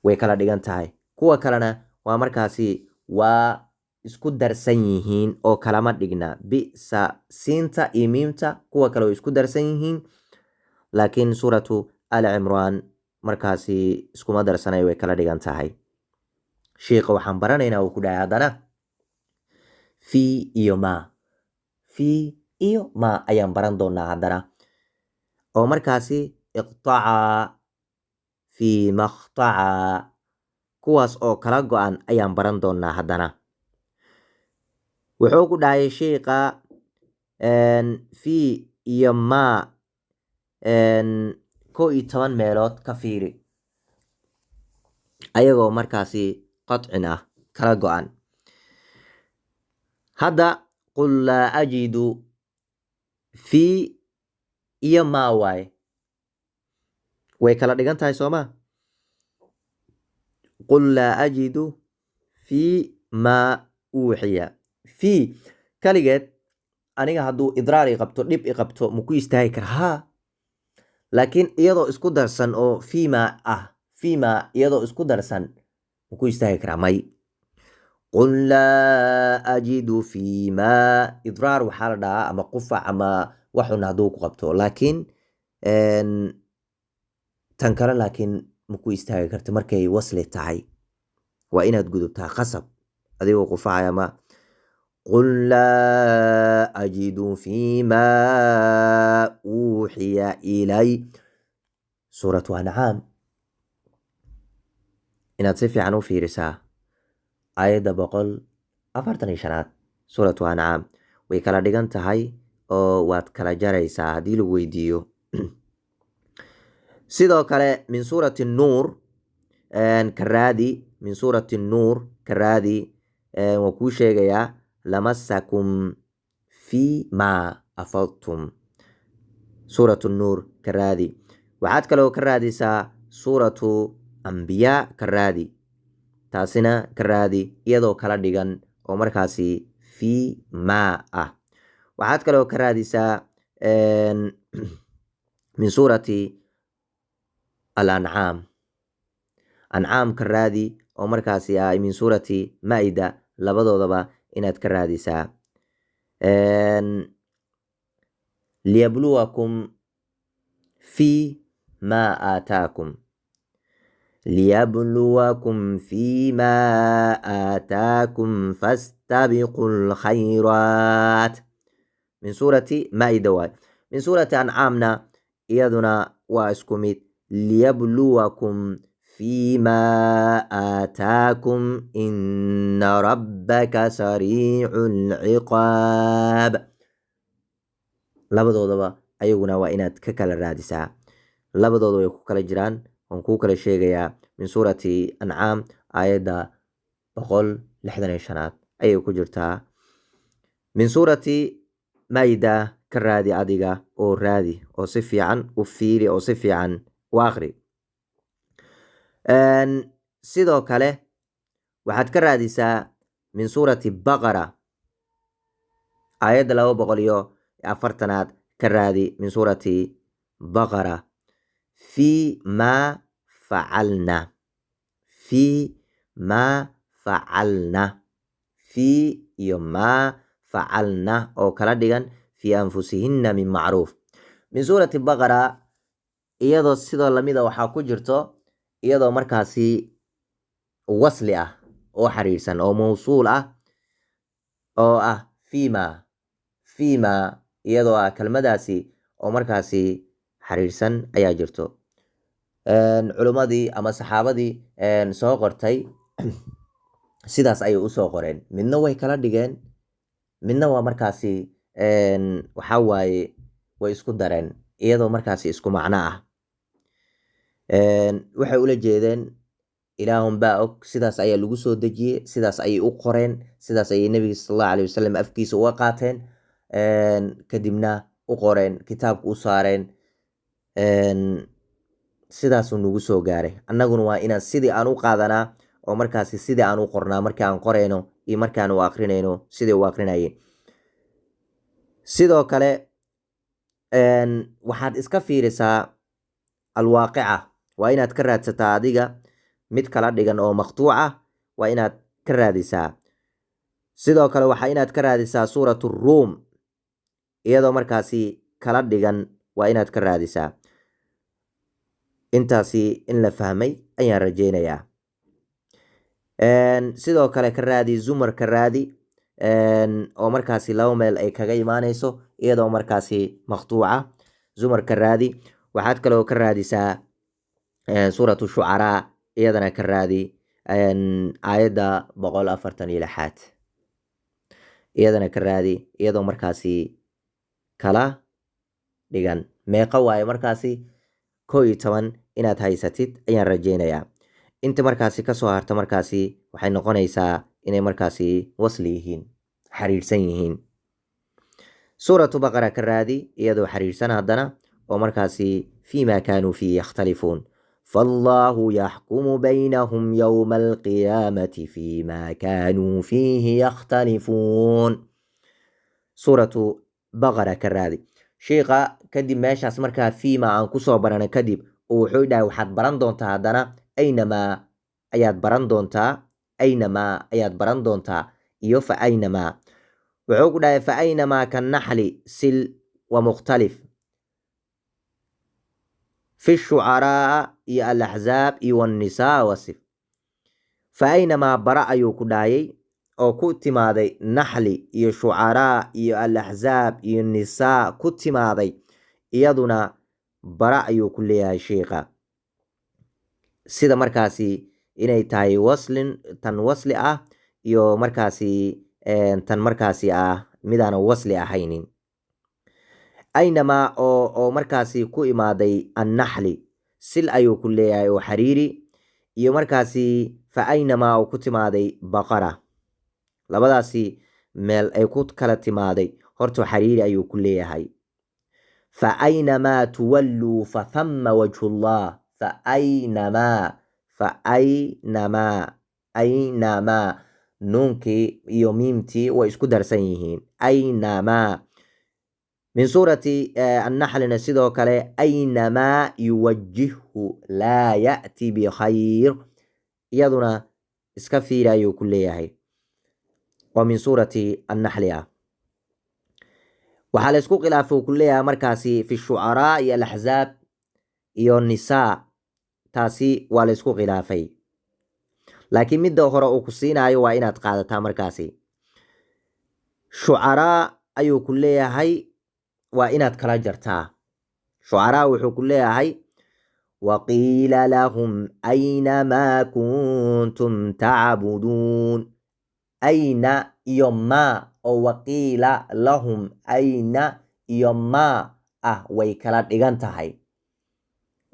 way kala dhigan tahay. kuwa kalena waa markaasi waa isku darsan yihiin oo kalama dhigna. bisa siinta iyo miimta kuwa kale way isku darsan yihiin, laakiin suuratu ali cimraan markaasi iskuma darsanay, way kala dhigan tahay. shiikha waxaan baranaynaa uu ku dhahay haddana fi iyo ma. fi iyo ma ayaan baran doonaa haddana, oo markaasi iqtaca, fi maqtaca, kuwaas oo kala go-an ayaan baran doonaa haddana. wuxuu ku dhahay shiikha fi iyo ma 11 meelood ka fiiri ayagoo markaasi qadcin ah, kala go-an. hadda qul laa ajidu fi iyo ma waaye, way kala dhigan tahay sooma. qul laa ajidu fi ma uuxiya. fi kaligeed aniga hadduu idraar i qabto, dhib i qabto, maku istaagi kara haa, laakiin iyadoo isku darsan oo fima ah, fima iyadoo isku darsan maku istaagi karaa may. qul laa ajidu fi ma, idraar waxaa la dhahaa ama qufac ama waxun hadduu ku qabto, laakiin tan kale laakiin maku istaagi karta markay wasli tahay, waa inaad gudubtaa qasab adigoo qufacaya ma. qul laa ajidu fi ma uuxiya ilay. suuratu ancaam inaad si fiican u fiirisaa aayadda 145 suuratu ancaam way kala dhigan tahay oo waad kala jaraysaa haddii lagu weydiiyo. sidoo kale min suurati nuur karaadi, min suurati nuur karaadi waa kuu sheegayaa lamasakum fi ma afadtum. suuratu nuur karaadi. waxaad kaloo ka raadisaa suuratu ambiyaa karaadi, taasina karaadi iyadoo kala dhigan oo markaasi fi ma ah. waxaad kaloo ka raadisaa min suurati alancaam, ancaam ka raadi oo markaasi ah min suurati maida, labadoodaba inaad ka raadisaa. liyabluwakum fi ma aataakum, liyabluwakum fi ma aataakum fastabiqu lkhayraat. min suurati maida waay. min suurati ancaamna iyaduna waa isku mid, liyabluwakum fi ma aataakum ina rabbaka sariicu lciqaab. labadoodaba ayaguna waa inaad ka kala raadisaa, labadooda way ku kala jiraan. waan kuu kala sheegayaa. min suurati ancaam aayadda 165 ayay ku jirtaa. min suurati maida ka raadi adiga oo raadi oo si fiican u fiiri oo si fiican u aqri. sidoo kale waxaad ka raadisaa min suurati baqara aayadda 240 ka raadi. min suurati baqara fi ma facalna, fi ma facalna, fi iyo ma facalna oo kala dhigan fi anfusihinna min macruuf. min suurati baqara iyadoo sidoo lamida waxaa ku jirto iyadoo markaasi wasli ah oo xiriirsan oo mawsuul ah oo ah fima, fima iyadoo ah kelmadaasi oo markaasi xiriirsan ayaa jirto. culimmadii ama saxaabadii soo qortay sidaas ayay usoo qoreen. midna way kala dhigeen, midna waa markaasi waxaa waaye way isku dareen iyadoo markaasi isku macno ah. waxay ula jeedeen ilaahun baa og, sidaas ayaa lagu soo dejiyey, sidaas ayay u qoreen, sidaas ayay nebiga sallallahu alayhi wasallam afkiisa uga qaateen, kadibna u qoreen, kitaabka u saareen. sidaasuu nagu soo gaaray. annaguna waa inaan sidii aan u qaadanaa oo markaasi sidii aan u qornaa markii aan qorayno iyo markaan u akrinayno sidii u akrinayeen. sidoo kale waxaad iska fiirisaa alwaaqica, waa inaad ka raadsataa adiga mid kala dhigan oo maqtuuca, waa inaad ka raadisaa. sidoo kale waxaa inaad ka raadisaa suuratu ruum iyadoo markaasi kala dhigan, waa inaad ka raadisaa. intaasi in la fahmay ayaan rajeynayaa. sidoo kale ka raadi zumar, ka raadi oo markaasi laba meel ay kaga imaaneyso iyadoo markaasi maqtuuca. zumar ka raadi. waxaad kaloo ka raadisaa suuratu shucaraa, iyadana ka raadi aayadda 146 iyadana ka raadi iyadoo markaasi kala dhigan. meeqa waaye markaasi 11 inaad haysatid ayaan rajeynayaa. inta markaasi kasoo harta markaasi waxay noqonaysaa inay markaasi wasli yihiin, xiriirsan yihiin. suuratu baqara ka raadi iyadoo xiriirsan haddana oo markaasi fiima kaanuu fiihi yakhtalifuun. فالله يحكم بينهم يوم القيامة فيما كانوا فيه يختلفون. سورة بقرة كرادي شيخا كدب ماشاس مركا فيما عن كسو برنا كدب وحودا وحد برندونتا هادنا أينما أياد برندونتا أينما أياد برندونتا إيو فأينما وحودا فأينما كالنحل سل ومختلف في الشعراء يا الأحزاب والنساء وصف. فأينما برأ يكداي أو كتمادي نحل يا شعراء يا الأحزاب يا النساء كتمادي يدنا برأ يكل يا شيخا سيدا مركاسي إني تاي وصل تن وصل يو مركاسي تن مركاسي ميدان وصل حينين. أينما أو مركاسي كو إمادي النحل سل أيو كلية أو حريري يو مركاسي فأينما أو كتمادي بقرة لبداسي ميل أي كت كالتمادي هرتو حريري أيو كلية هاي. فأينما تولوا فثم وجه الله. أينما نونكي يو ميمتي وإسكو درسينيهين أينما. من سورة النحل نسيده كله أينما يوجهه لا يأتي بخير يدنا اسكفيرا يكليها. ومن سورة النحل وحال اسكو خلافه كلها مركاسي في الشعراء يا الأحزاب يا النساء تاسي والاسكو خلافي لكن مدة أخرى أكسين أيو وإن أتقادتها مركاسي شعراء أيو كلها هاي وإناد كلا جرتا. شعراء وحو كلها هاي وقيل لهم أين ما كنتم تعبدون. أين يوما أو وقيل لهم أين يوما ويكالات إغانتا هاي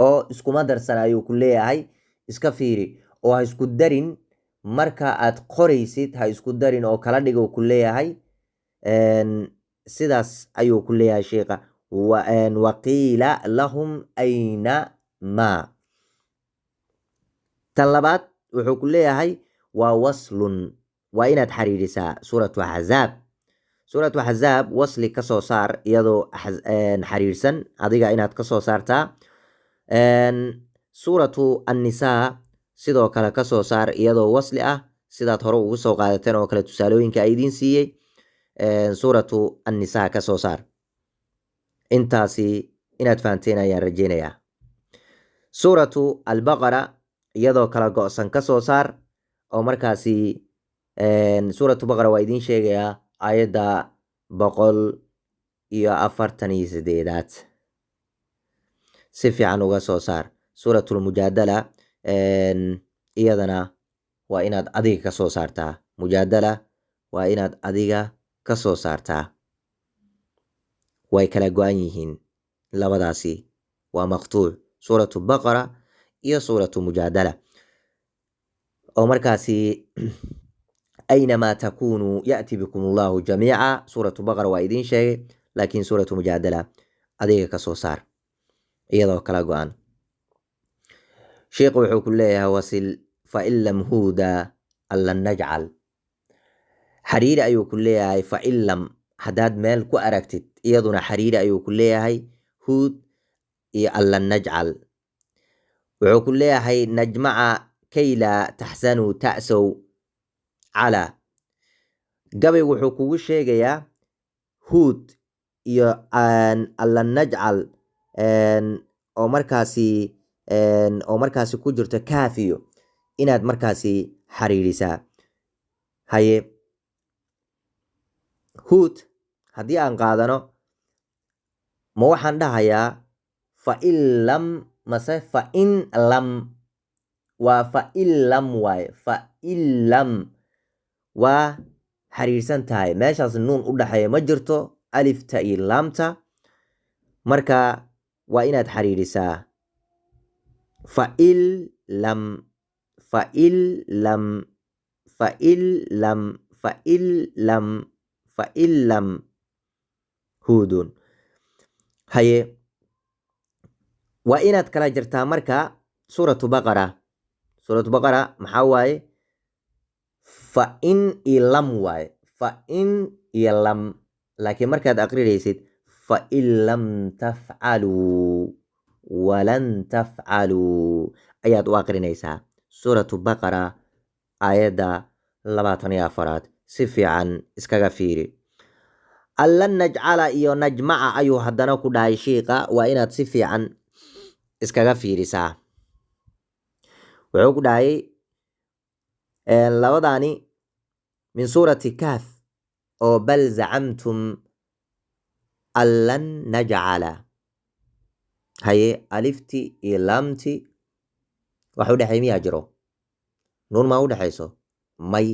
أو اسكو مدرسة أيو كلها هاي اسكفيري أو اسكو دارين مركا أد قريسيت هاي اسكو دارين أو كالات إغو كلها هاي sidaas ayuu ku leeyahay sheekha. waqiila lahum ayna ma. tan labaad wuxuu ku leeyahay waa waslun, waa inaad xiriirisaa suuratu axzaab. suuratu axzaab wasli ka soo saar iyadoo xiriirsan adiga inaad ka soo saartaa. suuratu annisaa sidoo kale ka soo saar iyadoo wasli ah sidaad hore ugu soo qaadateen oo kale tusaalooyinka ay idiin siiyey. suuratu annisaa ka soo saar. intaasi inaad fahanteen ayaan rajeynayaa. suuratu albaqara iyadoo kala go-san ka soo saar oo markaasi suuratu baqara waa idiin sheegayaa aayadda 148 si fiican uga soo saar. suuratulmujaadala iyadana waa inaad adiga ka soo saartaa. mujaadala waa inaad adiga ka soo saartaa. way kala go-an yihiin labadaasi, waa maqtuuc. suuratu baqara iyo suuratu mujaadala oo markaasi aynamaa takuunuu ya'ti bikum allahu jamiica. suuratu baqara waa idiin sheegay laakiin suuratu mujaadala adiga ka soo saar iyadoo kala go-an. sheekhu wuxuu ku leeyahay wasil fain lam huuda allan najcal. xariiri ayuu ku leeyahay fain lam haddaad meel ku aragtid iyaduna xariiri ayuu ku leeyahay huud iyo allan najcal. wuxuu ku leeyahay najmaca kay laa taxsanuu ta'sow calaa. gabay wuxuu kugu sheegayaa huud iyo allan najcal oo markaasi ku jirto kaafiyo inaad markaasi xariirisaa. haye huud haddii aan qaadano ma waxaan dhahayaa fain lam mase fain lam? waa fain lam waaye. fain lam waa xariirsan tahay, meeshaas nuun u dhaxeeya ma jirto, alifta iyo laamta, marka waa inaad xariirisaa. fain lam fain lam fain lam fain lam fain lam huudun. haye waa inaad kala jirtaa marka suuratu baqara. suuratu baqara maxaa waaye? fain iyo lam waaye. fain iyo lam, laakiin markaad aqrinaysid fain lam tafcaluu walan tafcaluu ayaad u aqrinaysaa. suuratu baqara aayadda 24 si fiican iskaga fiiri. allan najcala iyo najmaca ayuu haddana ku dhahay shiiqa, waa inaad si fiican iskaga fiirisaa. wuxuu ku dhahay labadani min suurati kahf oo bal zacamtum allan najcala. haye alifti iyo laamti wax u dhexey miyaa jiro? nuun maa u dhexayso? may.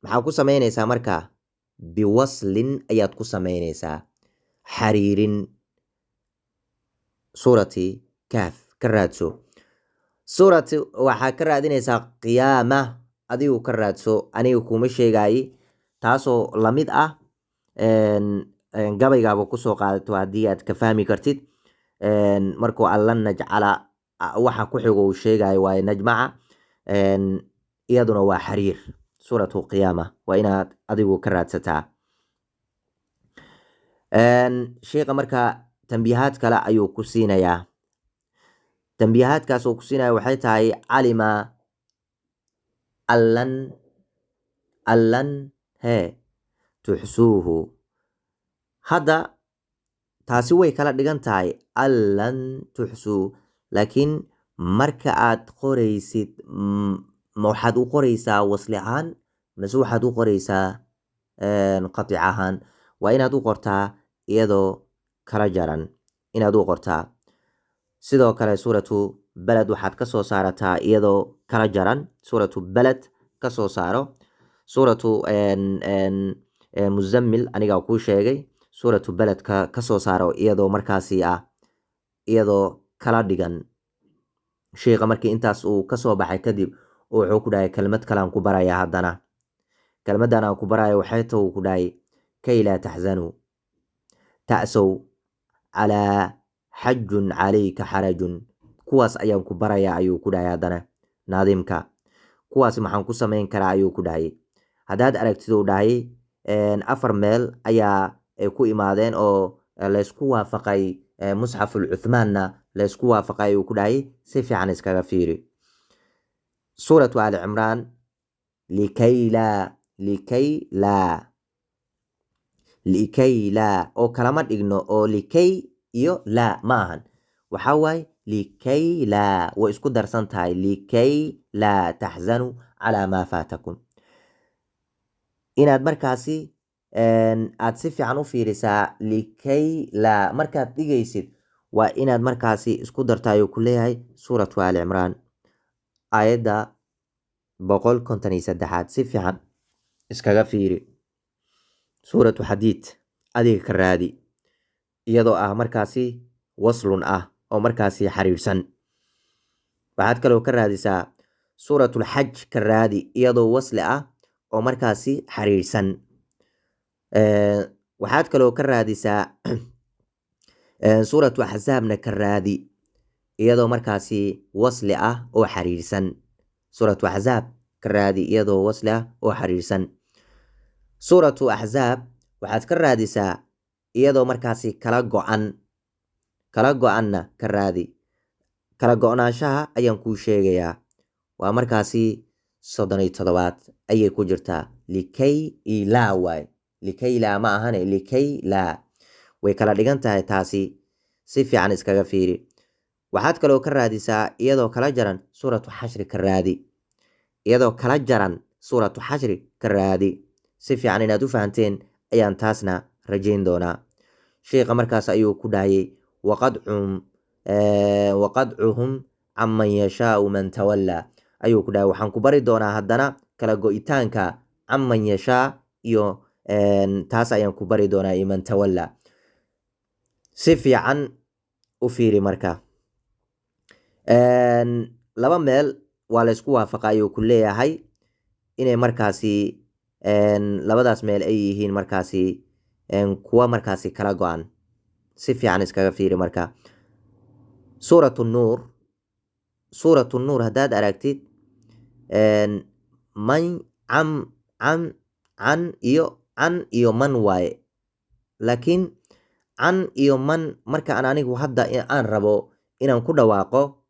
maxaa ku samaynaysaa marka? biwaslin ayaad ku samaynaysaa, xariirin. suurati kahf ka raadso. suurati waxaa ka raadinaysaa qiyaama, adigu ka raadso, aniga kuma sheegayi. taasoo lamid ah gabaygaaba kusoo qaadato haddii aad ka fahmi kartid. markuu allan najcala waxa ku xigo uu sheegayo waaye najmaca, iyaduna waa xariir. suuratu qiyaama waa inaad adigu ka raadsataa. sheekha marka tambiihaad kale ayuu ku siinayaa. tambiihaadkaas uu ku siinaya waxay tahay calima allan tuxsuuhu. hadda taasi way kala dhigan tahay allan tuxsuu, laakiin marka aad qoraysid ma waxaad u qoraysaa wasli ahaan mase waxaad u qoraysaa qatic ahaan? waa inaad u qortaa iyadoo kala jaran inaad u qortaa. sidoo kale suuratu baled waxaad ka soo saarataa iyadoo kala jaran. suuratu baled ka soo saaro. suuratu muzammil anigaa kuu sheegay. suuratu beledka ka soo saaro iyadoo markaasi ah iyadoo kala dhigan. sheekha markii intaas uu kasoo baxay kadib wuxuu ku dhahay kelmad kalean ku baraya. haddana kelmadan aan ku barayo waxay ta uu ku dhahay kay laa taxzanuu ta'sow calaa xajun calayka xarajun. kuwaas ayaan ku baraya ayuu ku dhahay haddana naadimka. kuwaas maxaan ku samayn karaa ayuu ku dhahay. haddaad aragtid uu dhahay 4 meel ayaa ku imaadeen oo laysku waafaqay. musxaful cuthmaanna laysku waafaqay ayuu ku dhahay. si fiican iskaga fiiri. suuratu ali cimraan likay laa oo kalama dhigno oo likay iyo laa ma ahan. waxaa waaye likay laa way isku darsan tahay. likay laa taxzanuu calaa maa faatakum. inaad markaasi aad si fiican u fiirisaa. likay laa markaad dhigaysid waa inaad markaasi isku darta ayuu ku leeyahay. suuratu ali cimraan aayadda 153 si fiican iskaga fiiri. suuratu xadiid adiga ka raadi iyadoo ah markaasi waslun ah oo markaasi xariirsan. waxaad kaloo ka raadisaa suuratul xaj ka raadi iyadoo wasli ah oo markaasi xariirsan. waxaad kaloo ka raadisaa suuratu axsaabna ka raadi iyadoo markaasi wasli ah oo xiriirsan. suuratu axzaab ka raadi iyadoo wasli ah oo xiriirsan. suuratu axzaab waxaad ka raadisaa iyadoo markaasi kala go-anna ka raadi. kala go-naanshaha ayaan kuu sheegayaa. waa markaasi 37 ayay ku jirtaa. likay ilaa waay. likay laa ma ahane likay laa. way kala dhigan tahay taasi. si fiican iskaga fiiri. waxaad kaloo ka raadisaa iyadoo kala jaran suuratu xashri ka raadi. iyadoo kala jaran suuratu xashri ka raadi. si fiican inaad u fahanteen ayaan taasna rajayn doonaa. sheekha markaas ayuu ku dhahayay waqadcuhum caman yashaau man tawallaa ayuu ku dhahay. waxaan ku bari doonaa haddana kala go-itaanka caman yashaa iyo taas ayaan ku bari doonaa iyo man tawallaa. si fiican u fiiri marka. laba meel waa la isku waafaqa ayuu ku leeyahay inay markaasi labadaas meel ay yihiin markaasi kuwa markaasi kala go-an. si fiican iskaga fiiri marka. suuratu nuur haddaad aragtid man can iyo man waaye. laakiin can iyo man marka aan anigu hadda aan rabo inaan ku dhawaaqo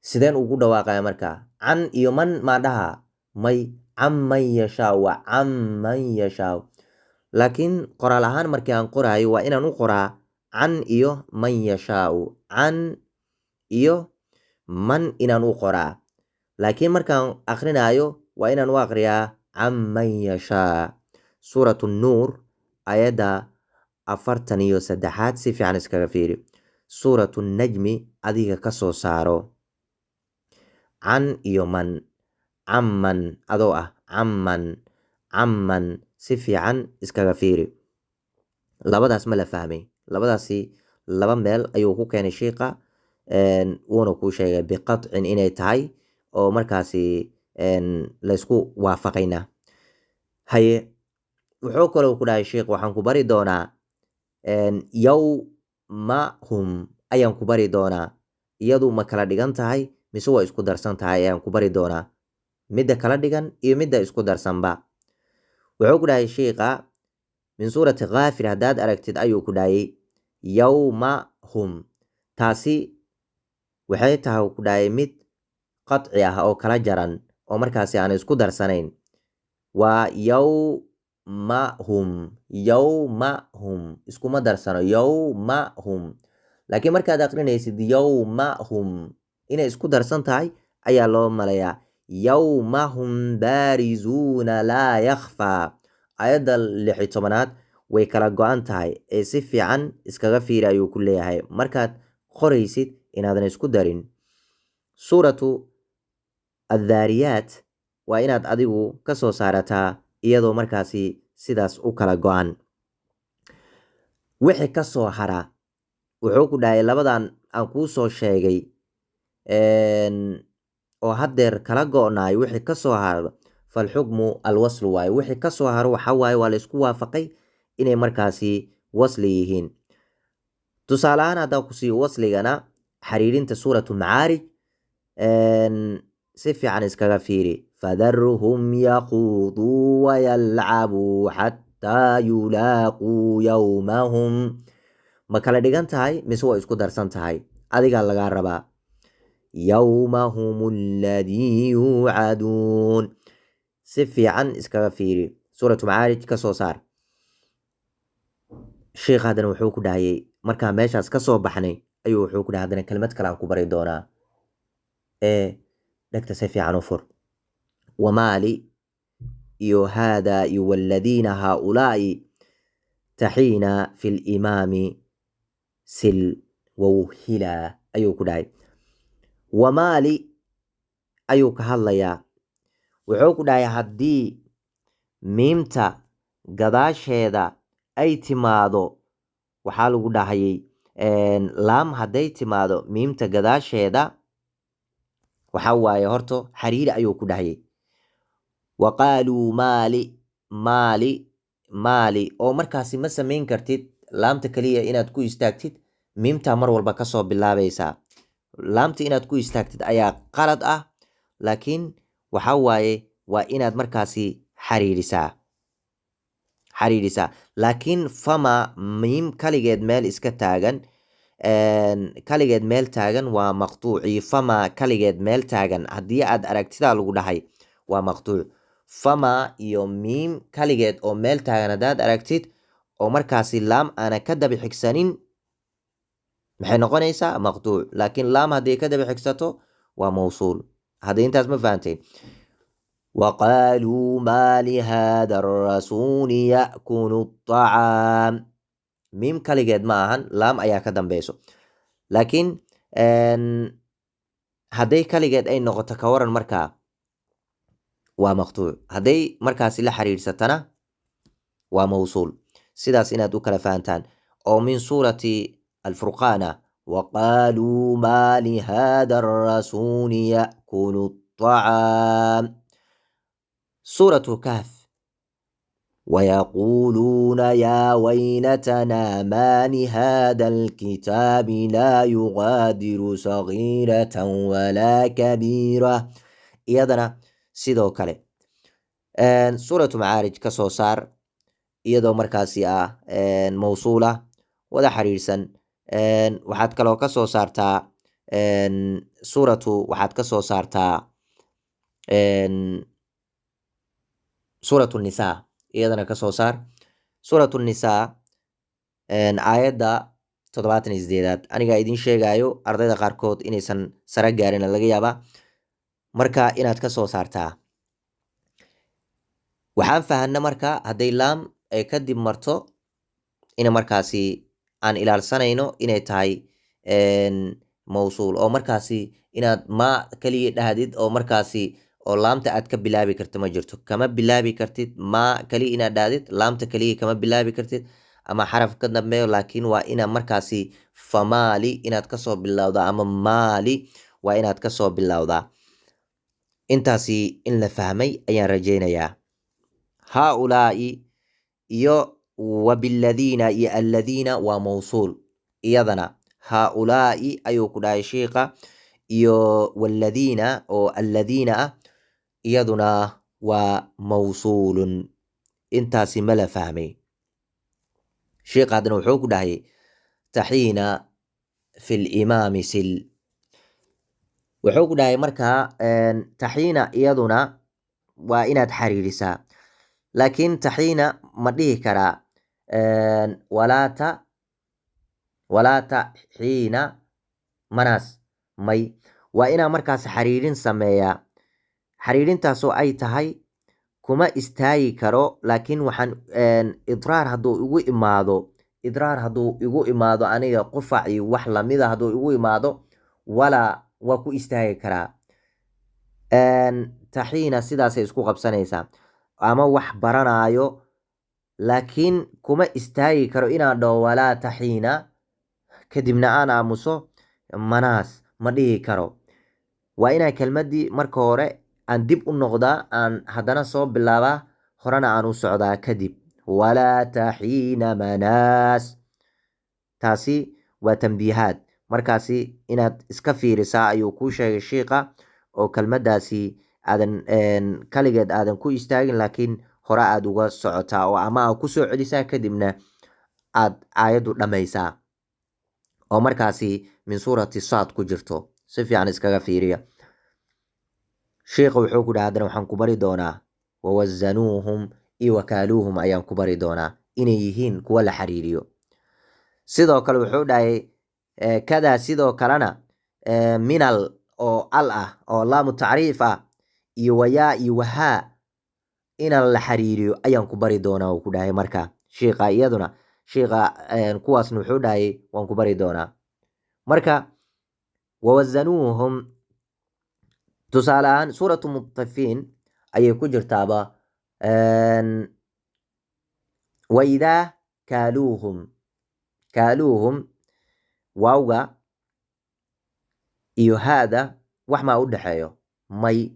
sideen ugu dhawaaqaya marka. can iyo man maa dhaha may caman yashaa waa caman yashaa. laakiin qoraal ahaan markii aan qoraayo waa inaan u qoraa can iyo man yashaau. can iyo man inaan u qoraa. laakiin markaan akhrinayo waa inaan u aqriyaa caman yashaa. suuratu nuur ayadda 43 si fiican iskaga fiiri. suuratu najmi adiga ka soo saaro can iyo man. caman adoo ah caman si fiican iskaga fiiri. labadaas ma la fahmay. labadaasi laba meel ayuu ku keenay sheikha wuuna kuu sheegay biqadcin inay tahay oo markaasi laysku waafaqayna. haye wuxuu kaloo ku dhahay sheikh waxaan ku bari doonaa yawmahum ayaan ku bari doonaa. iyadu ma kala dhigan tahay mise waa isku darsan tahay ayaan ku bari doonaa. midda kala dhigan iyo midda isku darsanba. wuxuu ku dhahay sheikha min suurati kaafir haddaad aragtid ayuu ku dhahayay yawmahum. taasi waxay tahay ku dhahayay mid qadci ah oo kala jaran oo markaasi aan isku darsanayn. waa yawmahum iskuma darsano yawmahum. laakiin markaad aqrinaysid yawmahum inay isku darsan tahay ayaa loo malayaa. yawmahum baarizuuna laa yakhfaa. ayadda 16aad way kala go-an tahay ee si fiican iskaga fiiri ayuu ku leeyahay markaad qoraysid inaadan isku darin. suuratu addaariyaat waa inaad adigu ka soo saarataa iyadoo markaasi sidaas u kala go-an. wixii ka soo hara wuxuu ku dhahay labadan aan kuu soo sheegay oo haddeer kala go-naay wixii ka soo haro falxukmu alwaslu waaye. wixii ka soo haro waxa waaye waa la isku waafaqay inay markaasi wasli yihiin. tusaale ahaan haddaan ku siiyo wasligana xiriirinta suuratu macaarij si fiican iskaga fiiri. fadarhum yaquuduu wayalcabuu xataa yulaaquu yawmahum. ma kala dhigan tahay mise waa isku darsan tahay adigaa lagaa rabaa. yawmahum alladii yuucaduun. si fiican iskaga fiiri. suuratu macaarij ka soo saar. sheikh haddana wuxuu ku dhahayay markaa meeshaas ka soo baxnay ayuu wuxuu ku dhahay haddana kelmad kale aan ku bari doonaa dhegta si fiican u fur. wamaali iyo haadaa iyo waladiina haaulaa'i taxiina fi limaami sil wawhilaa ayuu ku dhahay. wamaali ayuu ka hadlayaa. wuxuu ku dhahay haddii miimta gadaasheeda ay timaado waxaa lagu dhahayay laam hadday timaado miimta gadaasheeda waxa waaye horto xariiri ayuu ku dhahayay. waqaaluu maali oo markaasi ma samayn kartid laamta kaliya inaad ku istaagtid miimta mar walba kasoo bilaabaysaa. laamta inaad ku istaagtid ayaa qalad ah, laakiin waxa waaye waa inaad markaasi xariirisaa. laakiin fama miim kaligeed meel iska taagan, kaligeed meel taagan waa maqtuuci. fama kaligeed meel taagan haddii aad aragtidaa lagu dhahay waa maqtuuc. fama iyo miim kaligeed oo meel taagan haddaad aragtid oo markaasi laam aana ka daba xigsanin maxay noqonaysaa maqtuuc. laakiin laam haddii ka daba xigsato waa mawsuul. hadda intaas ma fahanteen? وقالوا ما لهذا الرسول يأكل الطعام. ميم kaligeed ma ahan, laam ayaa ka dambeyso. laakiin hadday kaligeed ay noqoto ka waran markaa waa maqtuuc. hadday markaasi la xiriirsatana waa mawsuul. sidaas inaad u kala fahantaan. oo min suurati alfurqaana وقالوا ما لهذا الرسول يأكل الطعام. سورة كهف ويقولون يا ويلتنا ما لهذا الكتاب لا يغادر صغيرة ولا كبيرة. iyadana sidoo kale suuratu macaarij ka soo saar iyadoo markaasi ah mawsuula wada xiriirsan. waxaad kaloo ka soo saartaa waxaad ka soo saartaa suuratu nisaa, iyadana ka soo saar. suuratu nisaa aayadda 78aad. anigaa idin sheegayo ardayda qaarkood inaysan sare gaarin laga yaabaa, marka inaad ka soo saartaa. waxaan fahanna marka hadday laam ay kadib marto ina markaasi aan ilaalsanayno inay tahay mawsuul, oo markaasi inaad ma kaliya dhahdid oo markaasi oo laamta aad ka bilaabi karto ma jirto. kama bilaabi kartid ma kaliya inaad dhahdid, laamta kaliya kama bilaabi kartid ama xaraf ka dambeeyo, laakiin waa ina markaasi famaali inaad kasoo bilowdaa ama maali waa inaad kasoo bilowdaa. intaasi in la fahmay ayaan rajaynayaa. haaulaa'i iyo wabiladiina iyo alladiina waa mawsuul. iyadana haaulaa'i ayuu ku dhahay sheikha, iyo waladiina oo alladiina ah iyaduna waa mawsuulun. intaasi ma la fahmay. sheikha haddana wuxuu ku dhahay taxiina fi limaami sil. wuxuu ku dhahay markaa taxiina iyaduna waa inaad xariirisaa. laakiin taxiina ma dhihi karaa walaata xiina manaas may. waa inaa markaas xariirin sameeyaa. xariirintaasoo ay tahay kuma istaagi karo, laakiin waxaan idraar hadduu igu imaado aniga qufac iyo wax lamida hadduu igu imaado walaa waa ku istaagi karaa. taxiina sidaasay isku qabsanaysaa. ama wax baranaayo laakiin kuma istaagi karo inaan dhaho walaa taxiina kadibna aan aamuso manaas ma dhihi karo. waa inaa kelmadii marka hore aan dib u noqdaa, aan haddana soo bilaabaa, horena aan u socdaa kadib walaa taxiina manaas. taasi waa tambiihaad markaasi inaad iska fiirisaa ayuu kuu sheegay sheikha, oo kelmadaasi aadan kaligeed aadan ku istaagin, laakiin hore aad uga socotaa oo ama aad kusoo celisaa kadibna aad aayaddu dhammaysaa oo markaasi min suurati saad ku jirto. si fiican iskaga fiiriya. sheikha wuxuu ku dhaha haddana waxaan ku bari doonaa wawazanuuhum iyo wakaaluuhum ayaan ku bari doonaa inay yihiin kuwa la xiriiriyo. sidoo kale wuxuu dhahay kadaa sidoo kalena minal oo al ah oo laamu tacriif ah iyo wayaa iyo wahaa inaan la xiriiriyo ayaan ku bari doonaa uu ku dhahay. marka sheikha iyaduna kuwaasna wuxuu dhahay waan ku bari doonaa. marka wawazanuuhum tusaale ahaan suuratu mutafiin ayay ku jirtaaba waidaa kaaluuhum waawga iyo haada wax maa u dhexeeyo may.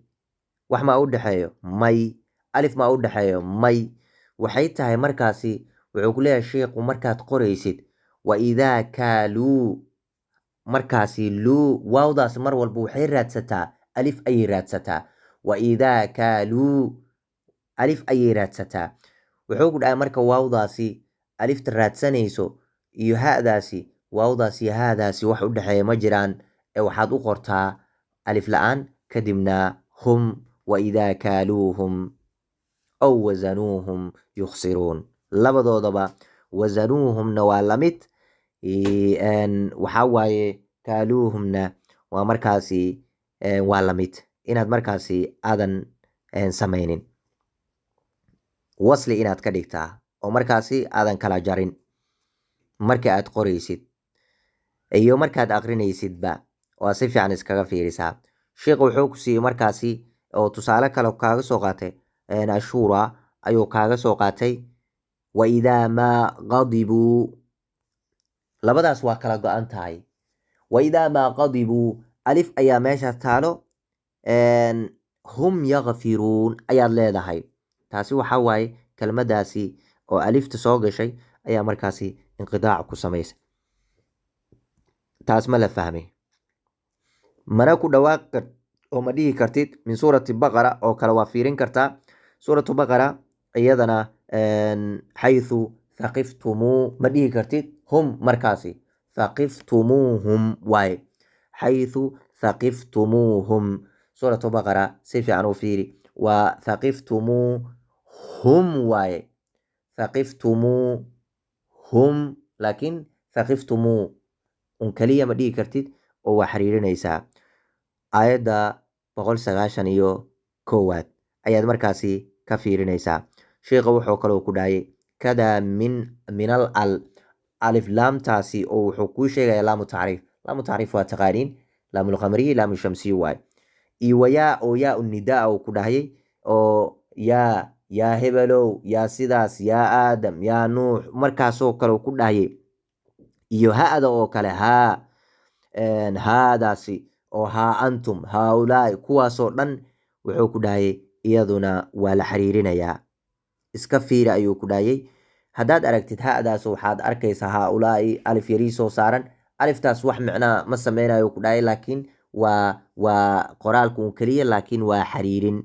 wax maa u dhexeeyo may. alif maa u dhexeeyo may. waxay tahay markaasi wuxuu ku leeyahay sheikhu markaad qoraysid waidaa kaaluu markaasi luu waawdaas mar walba waxay raadsataa alif ayay raadsataa. waidaa kaaluu alif ayay raadsataa. wuxuu ku dhahay marka waawdaasi alifta raadsanayso iyo hadaasi waawdaas iyo haadaasi wax u dhexeeya ma jiraan, ee waxaad u qortaa alif la-aan kadibna hum waidaa kaaluuhum aw wasanuuhum yukhsiruun. labadoodaba wasanuuhumna waa lamid, waxaa waaye kaaluuhumna waa markaasi waa lamid, inaad markaasi aadan samaynin wasli inaad ka dhigtaa oo markaasi aadan kala jarin marka aad qoraysid iyo markaad aqrinaysidba, waa si fiican iskaga fiirisaa. sheekhu wuxuu ku siiyey markaasi oo tusaale kale kaaga soo qaatay ashura ayuu kaaga soo qaatay waidaa maa qadibuu. labadaas waa kala go-an tahay. waidaa maa qadibuu alif ayaa meesha taalo, hum yakfiruun ayaad leedahay. taasi waxaa waaye kelmadaasi oo alifta soo gashay ayaa markaasi inqidaac ku samaysa. taas ma la fahmay? mana ku dhawaaq oo ma dhihi kartid min suurati baqara oo kale waa fiirin kartaa. suuratu baqara iyadana xaythu thaqiftumuu ma dhihi kartid hum, markaasi thaqaftumuuhum waaye. xaythu thaqaftumuuhum suuratu baqara si fiican u fiiri, waa thaqaftumuuhum waaye. thaqaftumuuhum laakiin thaqaftumuu un kaliya ma dhihi kartid oo waa xiriirinaysaa. aayadda 191 ayaad markaasi ka fiirinaysaa. sheekha wuxuu kaloo ku dhahayay kadaa min al alif laamtaasi oo wuxuu kuu sheegaya laamu tacriif. laamu tacriif waa taqaaniin, laamulqamariyi laamushamsiyi waaye. iyo wayaa oo yaa unidaa uu ku dhahayay oo yaa hebelow, yaa sidaas, yaa aadam, yaa nuux, markaasoo kale ku dhahayay. iyo ha-da oo kale haadaasi oo haa antum haaulaai, kuwaasoo dhan wuxuu ku dhahayay iyaduna waa la xiriirinayaa. iska fiiri ayuu ku dhahayay. haddaad aragtid hadaas waxaad arkaysaa haaulaai alif yarii soo saaran. aliftaas wax micnaa ma sameynayo ku dhahayay, laakiin waa qoraalku un keliya, laakiin waa xiriirin.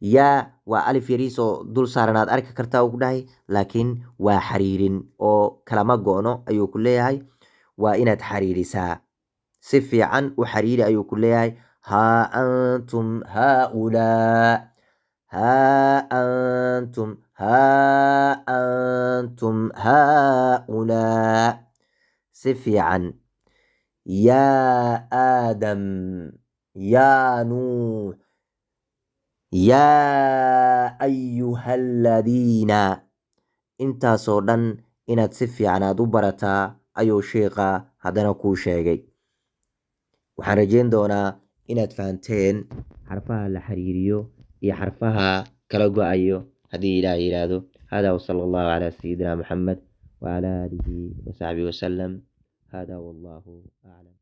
yaa waa alif yariisoo dul saaran aad arki kartaa uu ku dhahay, laakiin waa xiriirin oo kalama go-no ayuu ku leeyahay. waa inaad xiriirisaa, si fiican u xiriiri ayuu ku leeyahay. haa antum haaulaa, haa antum haaulaa, si fiican. yaa aadam, yaa nuux, yaa ayuha aladiina. intaasoo dhan inaad si fiican aad u barataa ayuu sheekha haddana kuu sheegay. waxaan rajeyn doonaa inaad fahanteen xarfaha la xiriiriyo iyo xarfaha kala go-ayo haddii ilaah yidhaahdo. hada wasala allahu calaa sayidina maxamed wacala aalihi wasaxbihi wasalam. hada wallahu aclam.